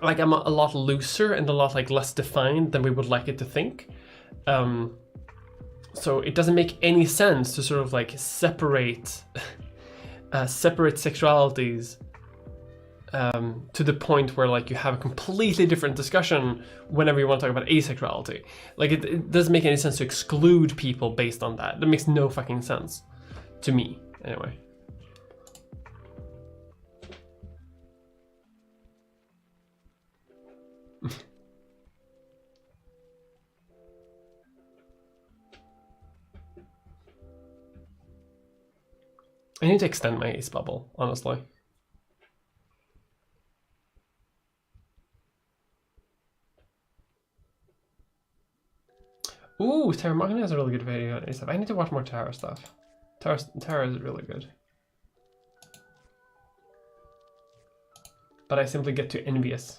Speaker 1: like a lot looser and a lot like less defined than we would like it to think. So it doesn't make any sense to sort of like separate sexualities to the point where like you have a completely different discussion whenever you want to talk about asexuality. Like it doesn't make any sense to exclude people based on that. That makes no fucking sense to me, anyway. I need to extend my ace bubble, honestly. Ooh, Tara Mahoney has a really good video on ASAP. I need to watch more Tara stuff. Tara is really good. But I simply get too envious.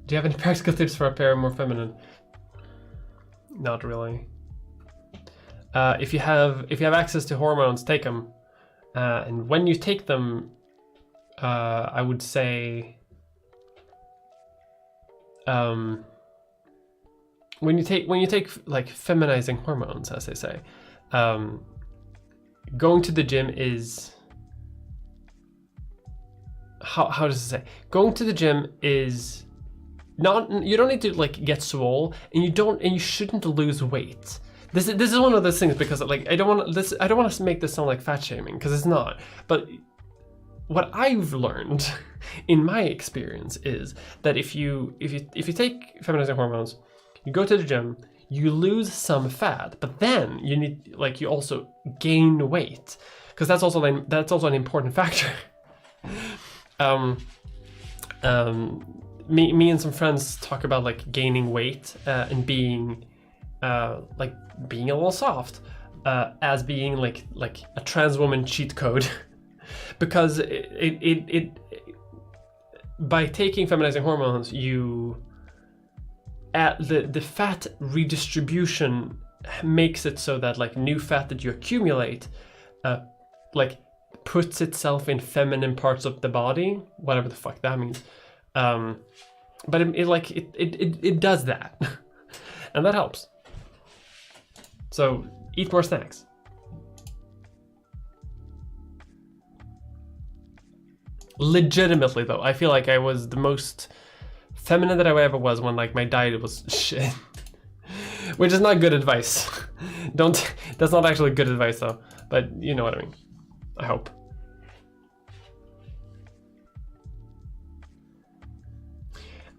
Speaker 1: Do you have any practical tips for appearing more feminine? Not really. If you have access to hormones, take them. And when you take them, I would say, when you take like feminizing hormones, as they say, going to the gym is how does it say? Going to the gym is not, you don't need to like get swole, and you shouldn't lose weight. This is one of those things, because like I don't want to make this sound like fat shaming, because it's not. But what I've learned in my experience is that if you take feminizing hormones, you go to the gym, you lose some fat, but then you also gain weight, because that's also an important factor. Me and some friends talk about like gaining weight and being being a little soft as being like a trans woman cheat code. Because it by taking feminizing hormones, you the fat redistribution makes it so that like new fat that you accumulate like puts itself in feminine parts of the body, whatever the fuck that means. But it does that. And that helps. So eat more snacks. Legitimately though, I feel like I was the most feminine that I ever was when like my diet was shit. Which is not good advice. That's not actually good advice though, but you know what I mean. I hope.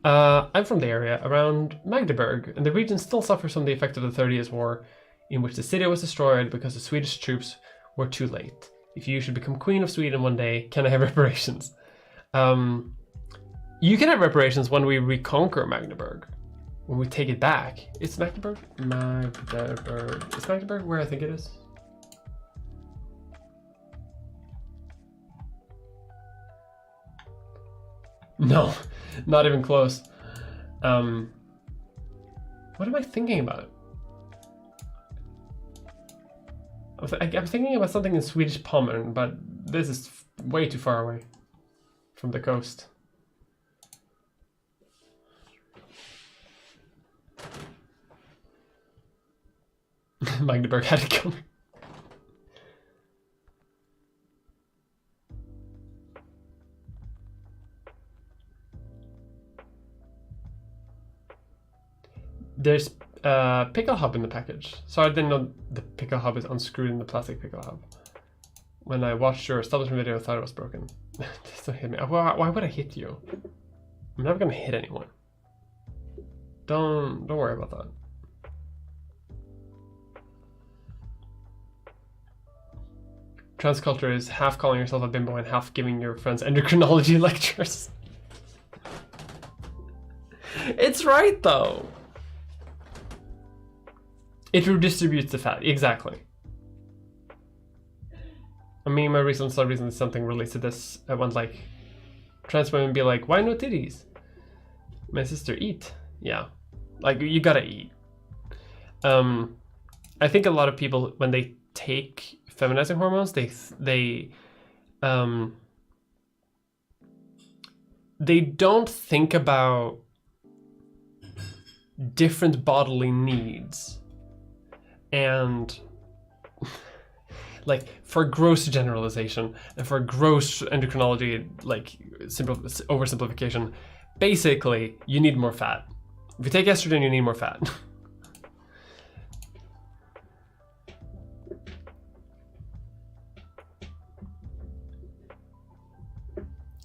Speaker 1: I'm from the area around Magdeburg, and the region still suffers from the effect of the 30 Years' War, in which the city was destroyed because the Swedish troops were too late. If you should become Queen of Sweden one day, can I have reparations? You can have reparations when we reconquer Magdeburg. When we take it back. It's Magdeburg? Magdeburg. Is Magdeburg where I think it is? No, not even close. What am I thinking about? I'm thinking about something in Swedish Pommern, but this is way too far away from the coast. Magdeburg had it coming. There's a pickle hub in the package. So I didn't know the pickle hub is unscrewed in the plastic pickle hub. When I watched your establishment video, I thought it was broken. Just don't hit me. Why would I hit you? I'm never gonna hit anyone. Don't worry about that. Transculture is half calling yourself a bimbo and half giving your friends endocrinology lectures. It's right though. It redistributes the fat, exactly. I mean, my recent something relates to this. I went like, trans women be like, why no titties? My sister, eat. Yeah, like you gotta eat. I think a lot of people, when they take feminizing hormones, they don't think about different bodily needs. And like for gross generalization and for gross endocrinology, like oversimplification, basically you need more fat. If you take estrogen, you need more fat.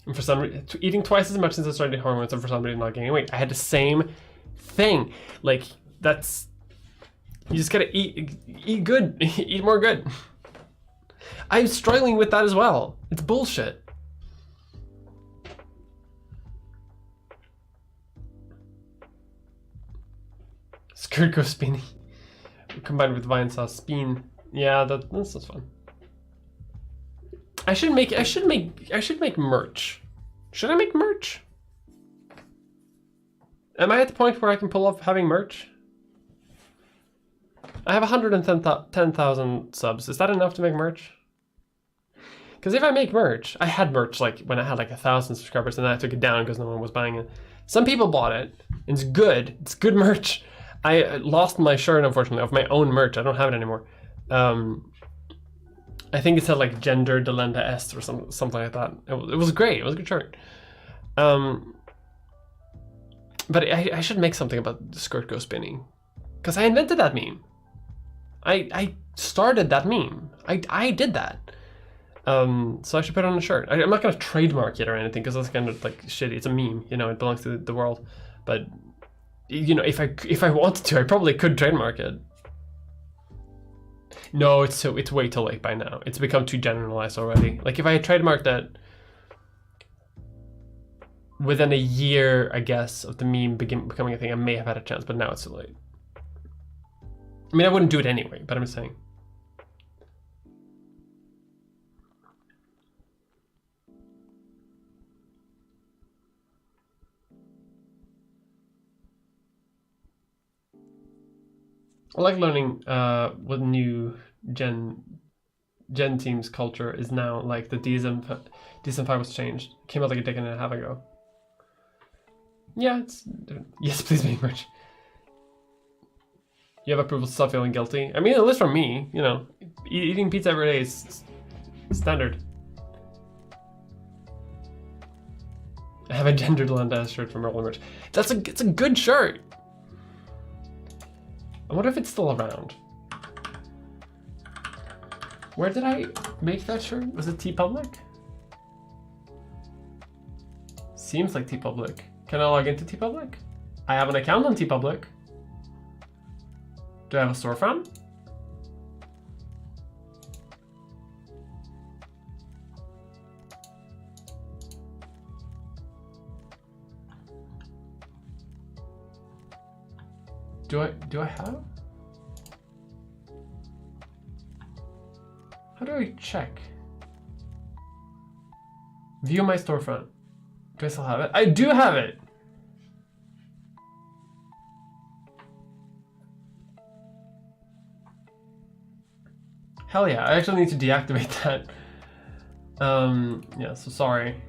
Speaker 1: And for some reason, eating twice as much since I started hormones, and for some reason not gaining weight. I had the same thing. Like that's. You just gotta eat good, eat more good. I'm struggling with that as well. It's bullshit. Skirt goes spinny. Combined with vine sauce, spin. Yeah, that's fun. I should make merch. Should I make merch? Am I at the point where I can pull off having merch? I have 110,000 subs. Is that enough to make merch? Because if I make merch, I had merch like when I had like 1,000 subscribers, and then I took it down because no one was buying it. Some people bought it, and it's good. It's good merch. I lost my shirt, unfortunately, of my own merch. I don't have it anymore. I think it said like gender Delenda S or something like that. It was great. It was a good shirt. But I should make something about the skirt go spinning, because I invented that meme. I started that meme. I did that. So I should put it on a shirt. I'm not gonna trademark it or anything, because that's kind of like shitty. It's a meme, you know. It belongs to the world. But you know, if I wanted to, I probably could trademark it. No, it's way too late by now. It's become too generalized already. Like if I had trademarked that within a year, I guess, of the meme becoming a thing, I may have had a chance. But now it's too late. I mean, I wouldn't do it anyway. But I'm just saying. I like learning what new Gen team's culture is now. Like the DSM-5 was changed. It came out like a decade and a half ago. Yeah, it's yes, please make merch. You have approval to stop feeling guilty. I mean, at least from me, you know, eating pizza every day is standard. I have a gender Delenda shirt from Early Merch. It's a good shirt. I wonder if it's still around. Where did I make that shirt? Was it TeePublic? Seems like TeePublic. Can I log into TeePublic? I have an account on TeePublic. Do I have a storefront? Do I have? How do I check? View my storefront. Do I still have it? I do have it! Hell yeah, I actually need to deactivate that. Yeah, so sorry.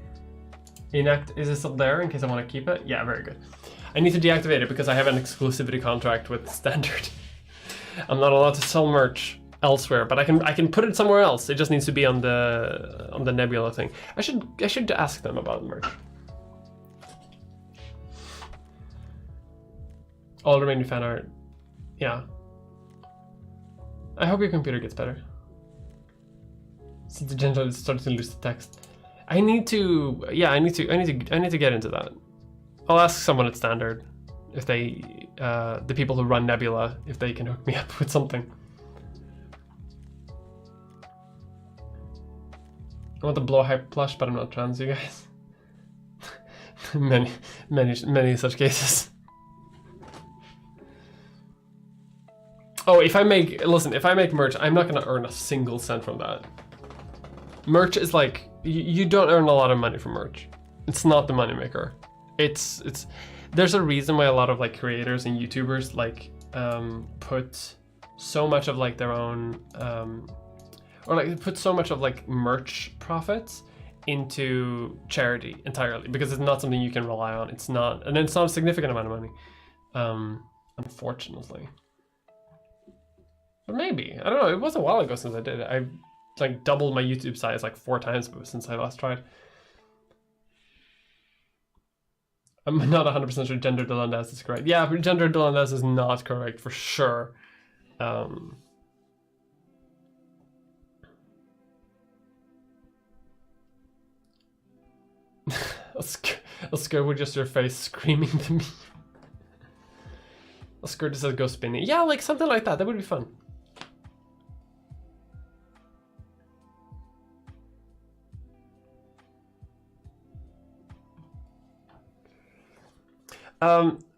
Speaker 1: Is it still there in case I want to keep it? Yeah, very good. I need to deactivate it because I have an exclusivity contract with Standard. I'm not allowed to sell merch elsewhere, but I can put it somewhere else. It just needs to be on the Nebula thing. I should ask them about merch. All remaining fan art. Yeah. I hope your computer gets better. Since the gentle is starting to lose the text. I need to get into that. I'll ask someone at Standard if they, the people who run Nebula, if they can hook me up with something. I want the Blowhype plush, but I'm not trans, you guys. many such cases. Oh, if I make merch, I'm not gonna earn a single cent from that. Merch is like, you don't earn a lot of money from merch. It's not the moneymaker. There's a reason why a lot of like creators and YouTubers like put so much of like their own or like put so much of like merch profits into charity entirely, because it's not something you can rely on. It's not a significant amount of money, unfortunately. But maybe, I don't know, it was a while ago since I did it. I've like doubled my YouTube size like 4 times since I last tried. I'm not 100% sure gender Delandas is correct. Yeah, gender Delandas is not correct for sure. Oscar with just your face screaming to me. Oscar just says go spinning. Yeah, like something like that. That would be fun.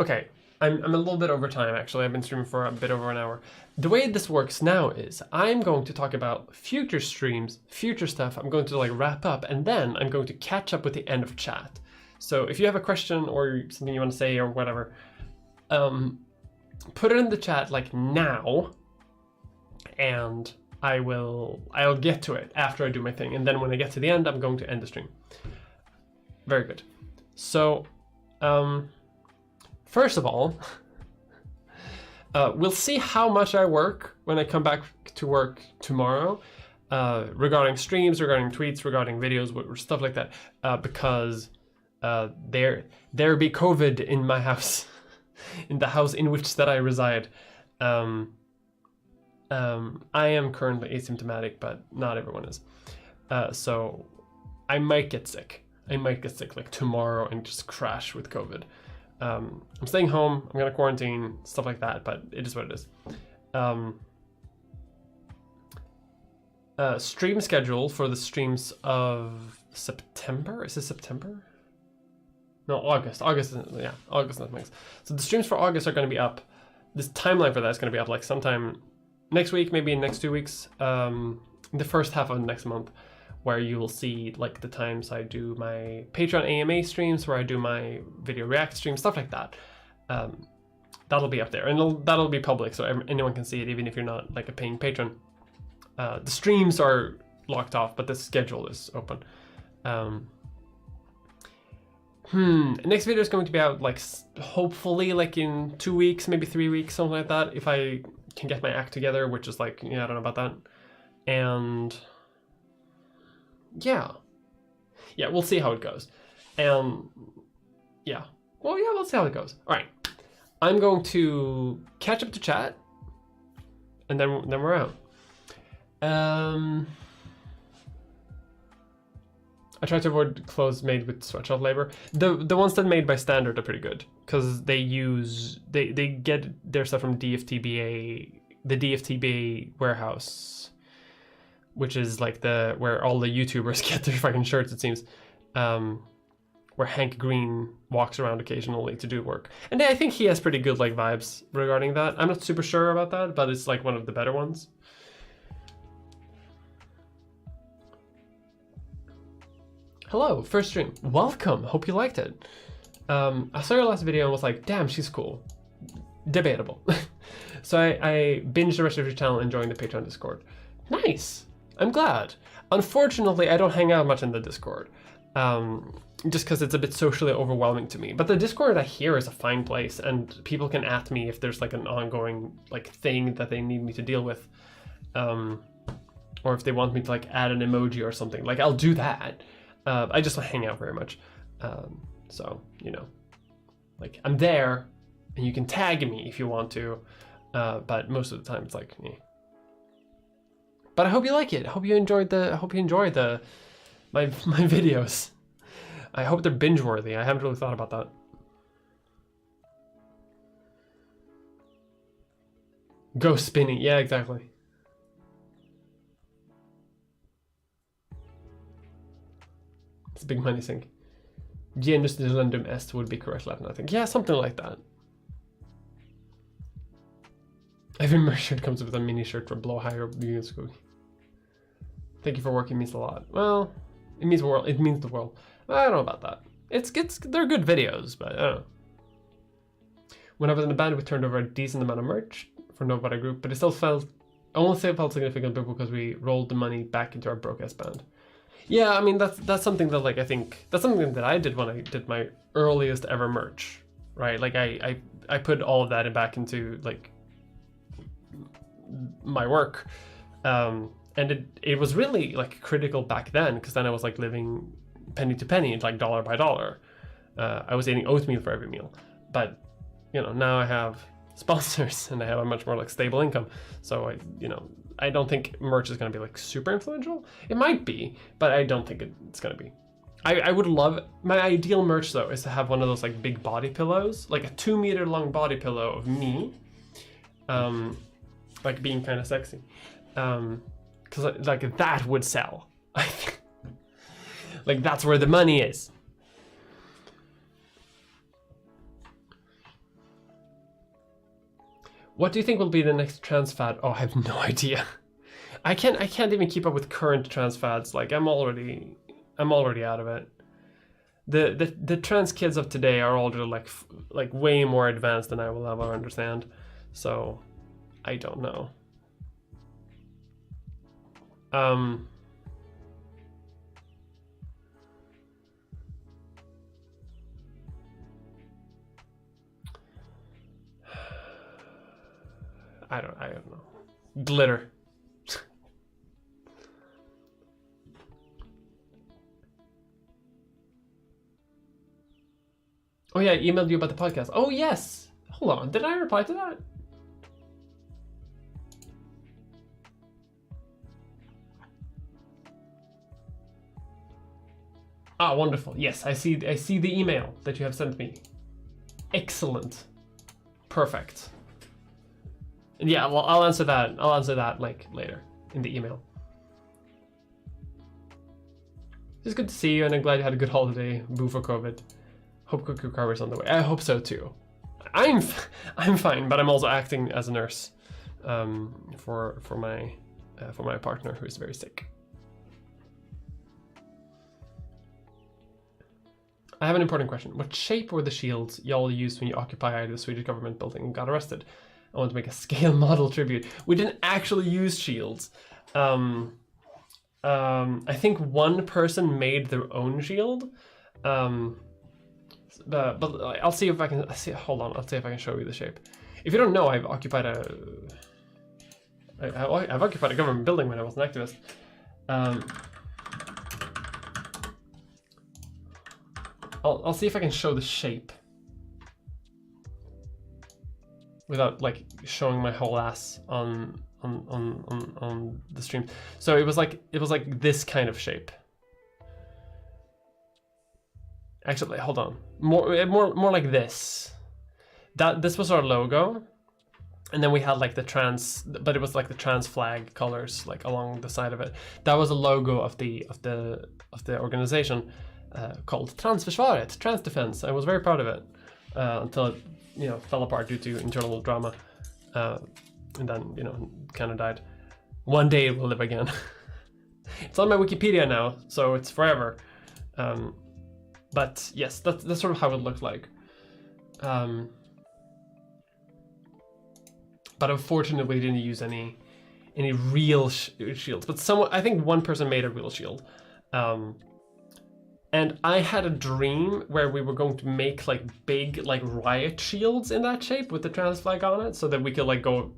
Speaker 1: Okay, I'm a little bit over time actually. I've been streaming for a bit over an hour. The way this works now is I'm going to talk about future streams, future stuff. I'm going to like wrap up, and then I'm going to catch up with the end of chat. So if you have a question or something you want to say or whatever, put it in the chat like now, and I'll get to it after I do my thing. And then when I get to the end, I'm going to end the stream. Very good. So, first of all, we'll see how much I work when I come back to work tomorrow, regarding streams, regarding tweets, regarding videos, stuff like that, because there be COVID in my house, in the house in which that I reside. I am currently asymptomatic, but not everyone is. So I might get sick. I might get sick like tomorrow and just crash with COVID. I'm staying home. I'm gonna quarantine, stuff like that, but it is what it is. Stream schedule for the streams of September. Is it September? No, August. August, yeah, August. That makes. So the streams for August are going to be up. This timeline for that is going to be up like sometime next week, maybe in next 2 weeks, the first half of next month, where you will see like the times I do my Patreon AMA streams, where I do my video react streams, stuff like that. That'll be up there, and that'll be public, so anyone can see it, even if you're not like a paying patron. The streams are locked off, but the schedule is open. Next video is going to be out like hopefully like in 2 weeks, maybe 3 weeks, something like that, if I can get my act together, which is like, yeah, I don't know about that. And yeah, we'll see how it goes. And yeah, well, yeah, we'll see how it goes. All right, I'm going to catch up to chat, and then we're out. I try to avoid clothes made with sweatshop labor. The ones that made by Standard are pretty good, because they get their stuff from DFTBA, the DFTBA warehouse, which is like where all the YouTubers get their fucking shirts, it seems. Where Hank Green walks around occasionally to do work, and I think he has pretty good like vibes regarding that. I'm not super sure about that, but it's like one of the better ones. Hello, first stream. Welcome. Hope you liked it. I saw your last video and was like, damn, she's cool. Debatable. So I binged the rest of your channel and joined the Patreon Discord. Nice. I'm glad. Unfortunately, I don't hang out much in the Discord. Just because it's a bit socially overwhelming to me. But the Discord, I hear, is a fine place, and people can at me if there's like an ongoing like thing that they need me to deal with. Or if they want me to like add an emoji or something. Like, I'll do that. I just don't hang out very much. So, you know, like, I'm there and you can tag me if you want to, but most of the time it's like, eh. But I hope you like it. I hope you enjoyed my videos. I hope they're binge worthy. I haven't really thought about that. Go spinning. Yeah, exactly. It's a big money sink. Genus delendum est would be correct Latin, I think. Yeah, something like that. Every merch shirt comes with a mini shirt for blow higher school. Thank you for working, means a lot. Well, it means the world. It means the world. I don't know about that. They're good videos, but I don't know. When I was in the band, we turned over a decent amount of merch for Nobody Group, but it still felt, I won't say it felt significant, but because we rolled the money back into our broke-ass band. Yeah, I mean, that's something that, like, I think, that's something that I did when I did my earliest ever merch, right? Like, I put all of that back into, like, my work. And it was really, like, critical back then, because then I was, like, living penny to penny, like, dollar by dollar. I was eating oatmeal for every meal. But, you know, now I have sponsors, and I have a much more, like, stable income. So, I don't think merch is going to be like super influential. It might be, but I don't think it's going to be. I would love, my ideal merch though is to have one of those like big body pillows, like a 2 meter long body pillow of me, like being kind of sexy, because like that would sell. Like that's where the money is. What do you think will be the next trans fad? Oh, I have no idea. I can't even keep up with current trans fads. Like I'm already out of it. the trans kids of today are already like way more advanced than I will ever understand. So I don't know. I don't know. Glitter. Oh yeah, I emailed you about the podcast. Oh yes. Hold on. Did I reply to that? Ah, wonderful. Yes, I see the email that you have sent me. Excellent. Perfect. And yeah, well, I'll answer that. I'll answer that like later in the email. It's good to see you, and I'm glad you had a good holiday. Boo for COVID. Hope quick recovery's on the way. I hope so too. I'm fine, but I'm also acting as a nurse for my partner who is very sick. I have an important question. What shape were the shields y'all used when you occupied the Swedish government building and got arrested? I want to make a scale model tribute. We didn't actually use shields. I think one person made their own shield. But I'll see if I can see. Hold on, I'll see if I can show you the shape. If you don't know, I've occupied a government building when I was an activist. I'll see if I can show the shape without like showing my whole ass on the stream. So it was like this kind of shape. Actually, hold on. More like this. This was our logo, and then we had like the trans, but it was like the trans flag colors like along the side of it. That was a logo of the organization called Transförsvaret, Trans Defense. I was very proud of it until it fell apart due to internal drama, and then kind of died. One day it will live again. It's on my Wikipedia now, so it's forever. But yes, that's sort of how it looked like. But unfortunately, we didn't use any real shields. But I think one person made a real shield. And I had a dream where we were going to make like big like riot shields in that shape with the trans flag on it, so that we could like go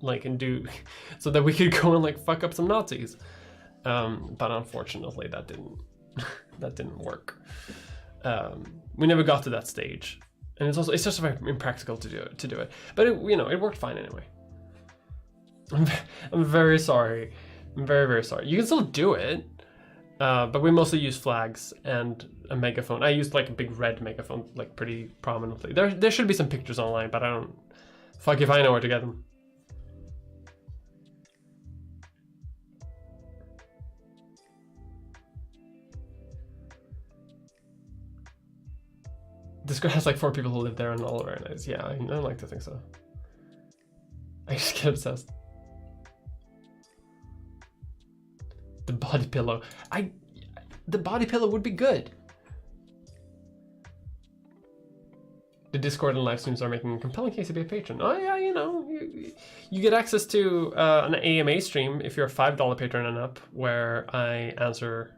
Speaker 1: like and do, so that we could go and like fuck up some Nazis. But unfortunately, that didn't work. We never got to that stage, and it's just very impractical to do it. But it worked fine anyway. I'm very sorry. I'm very, very sorry. You can still do it, but we mostly use flags and a megaphone. I used like a big red megaphone, like pretty prominently. There should be some pictures online, but I don't. Fuck if I know where to get them. This girl has like 4 people who live there and all very nice. Yeah, I like to think so. I just get obsessed. The body pillow. The body pillow would be good. The Discord and live streams are making a compelling case to be a patron. Oh yeah, you get access to an AMA stream if you're a $5 patron and up, where I answer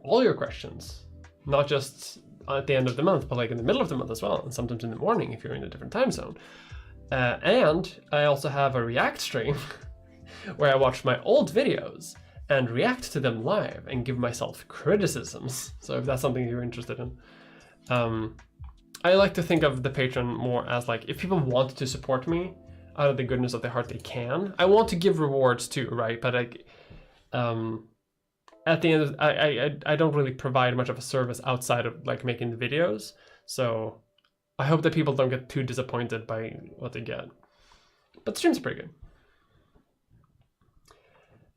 Speaker 1: all your questions, not just at the end of the month, but like in the middle of the month as well, and sometimes in the morning if you're in a different time zone. And I also have a React stream where I watch my old videos and react to them live and give myself criticisms. So if that's something you're interested in. I like to think of the patron more as like, if people want to support me out of the goodness of their heart, they can. I want to give rewards too, right? But at the end of I don't really provide much of a service outside of like making the videos. So I hope that people don't get too disappointed by what they get. But the stream's pretty good.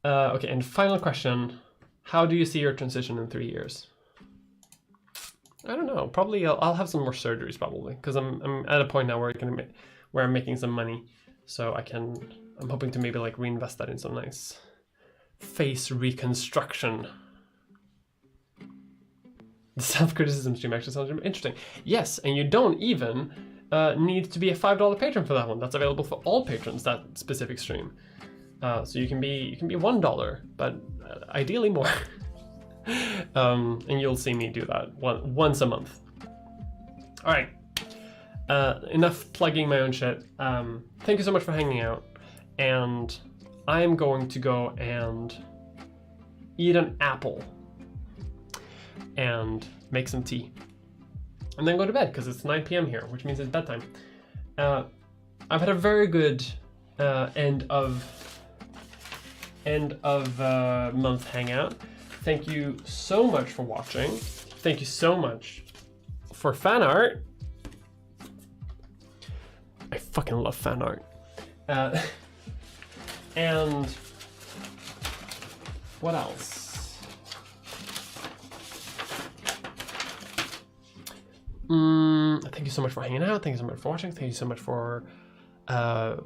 Speaker 1: Okay, and final question. How do you see your transition in 3 years? I don't know. Probably I'll have some more surgeries probably, because I'm at a point now where I'm making some money, so I'm hoping to maybe like reinvest that in some nice face reconstruction. The self-criticism stream actually sounds interesting. Yes, and you don't even need to be a $5 patron for that one. That's available for all patrons, that specific stream. So you can be $1, but ideally more. And you'll see me do that once a month. All right, enough plugging my own shit. Thank you so much for hanging out, and I am going to go and eat an apple and make some tea, and then go to bed because it's 9 p.m. here, which means it's bedtime. I've had a very good end of month hangout. Thank you so much for watching. Thank you so much for fan art. I fucking love fan art. And what else? Thank you so much for hanging out. Thank you so much for watching. Thank you so much for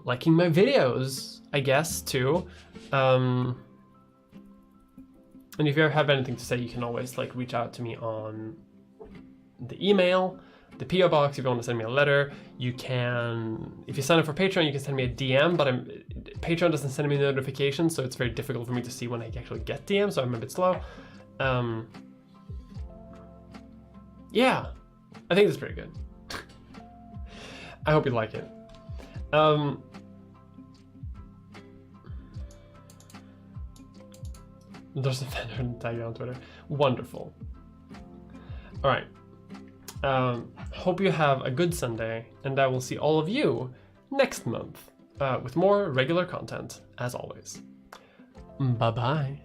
Speaker 1: liking my videos, I guess, too. And if you ever have anything to say, you can always like reach out to me on the email, the PO box. If you want to send me a letter, you can. If you sign up for Patreon, you can send me a DM, but Patreon doesn't send me notifications, so it's very difficult for me to see when I actually get DMs, so I'm a bit slow. Yeah, I think that's pretty good. I hope you like it. There's a fan tag on Twitter. Wonderful. All right. Hope you have a good Sunday, and I will see all of you next month with more regular content, as always. Bye-bye.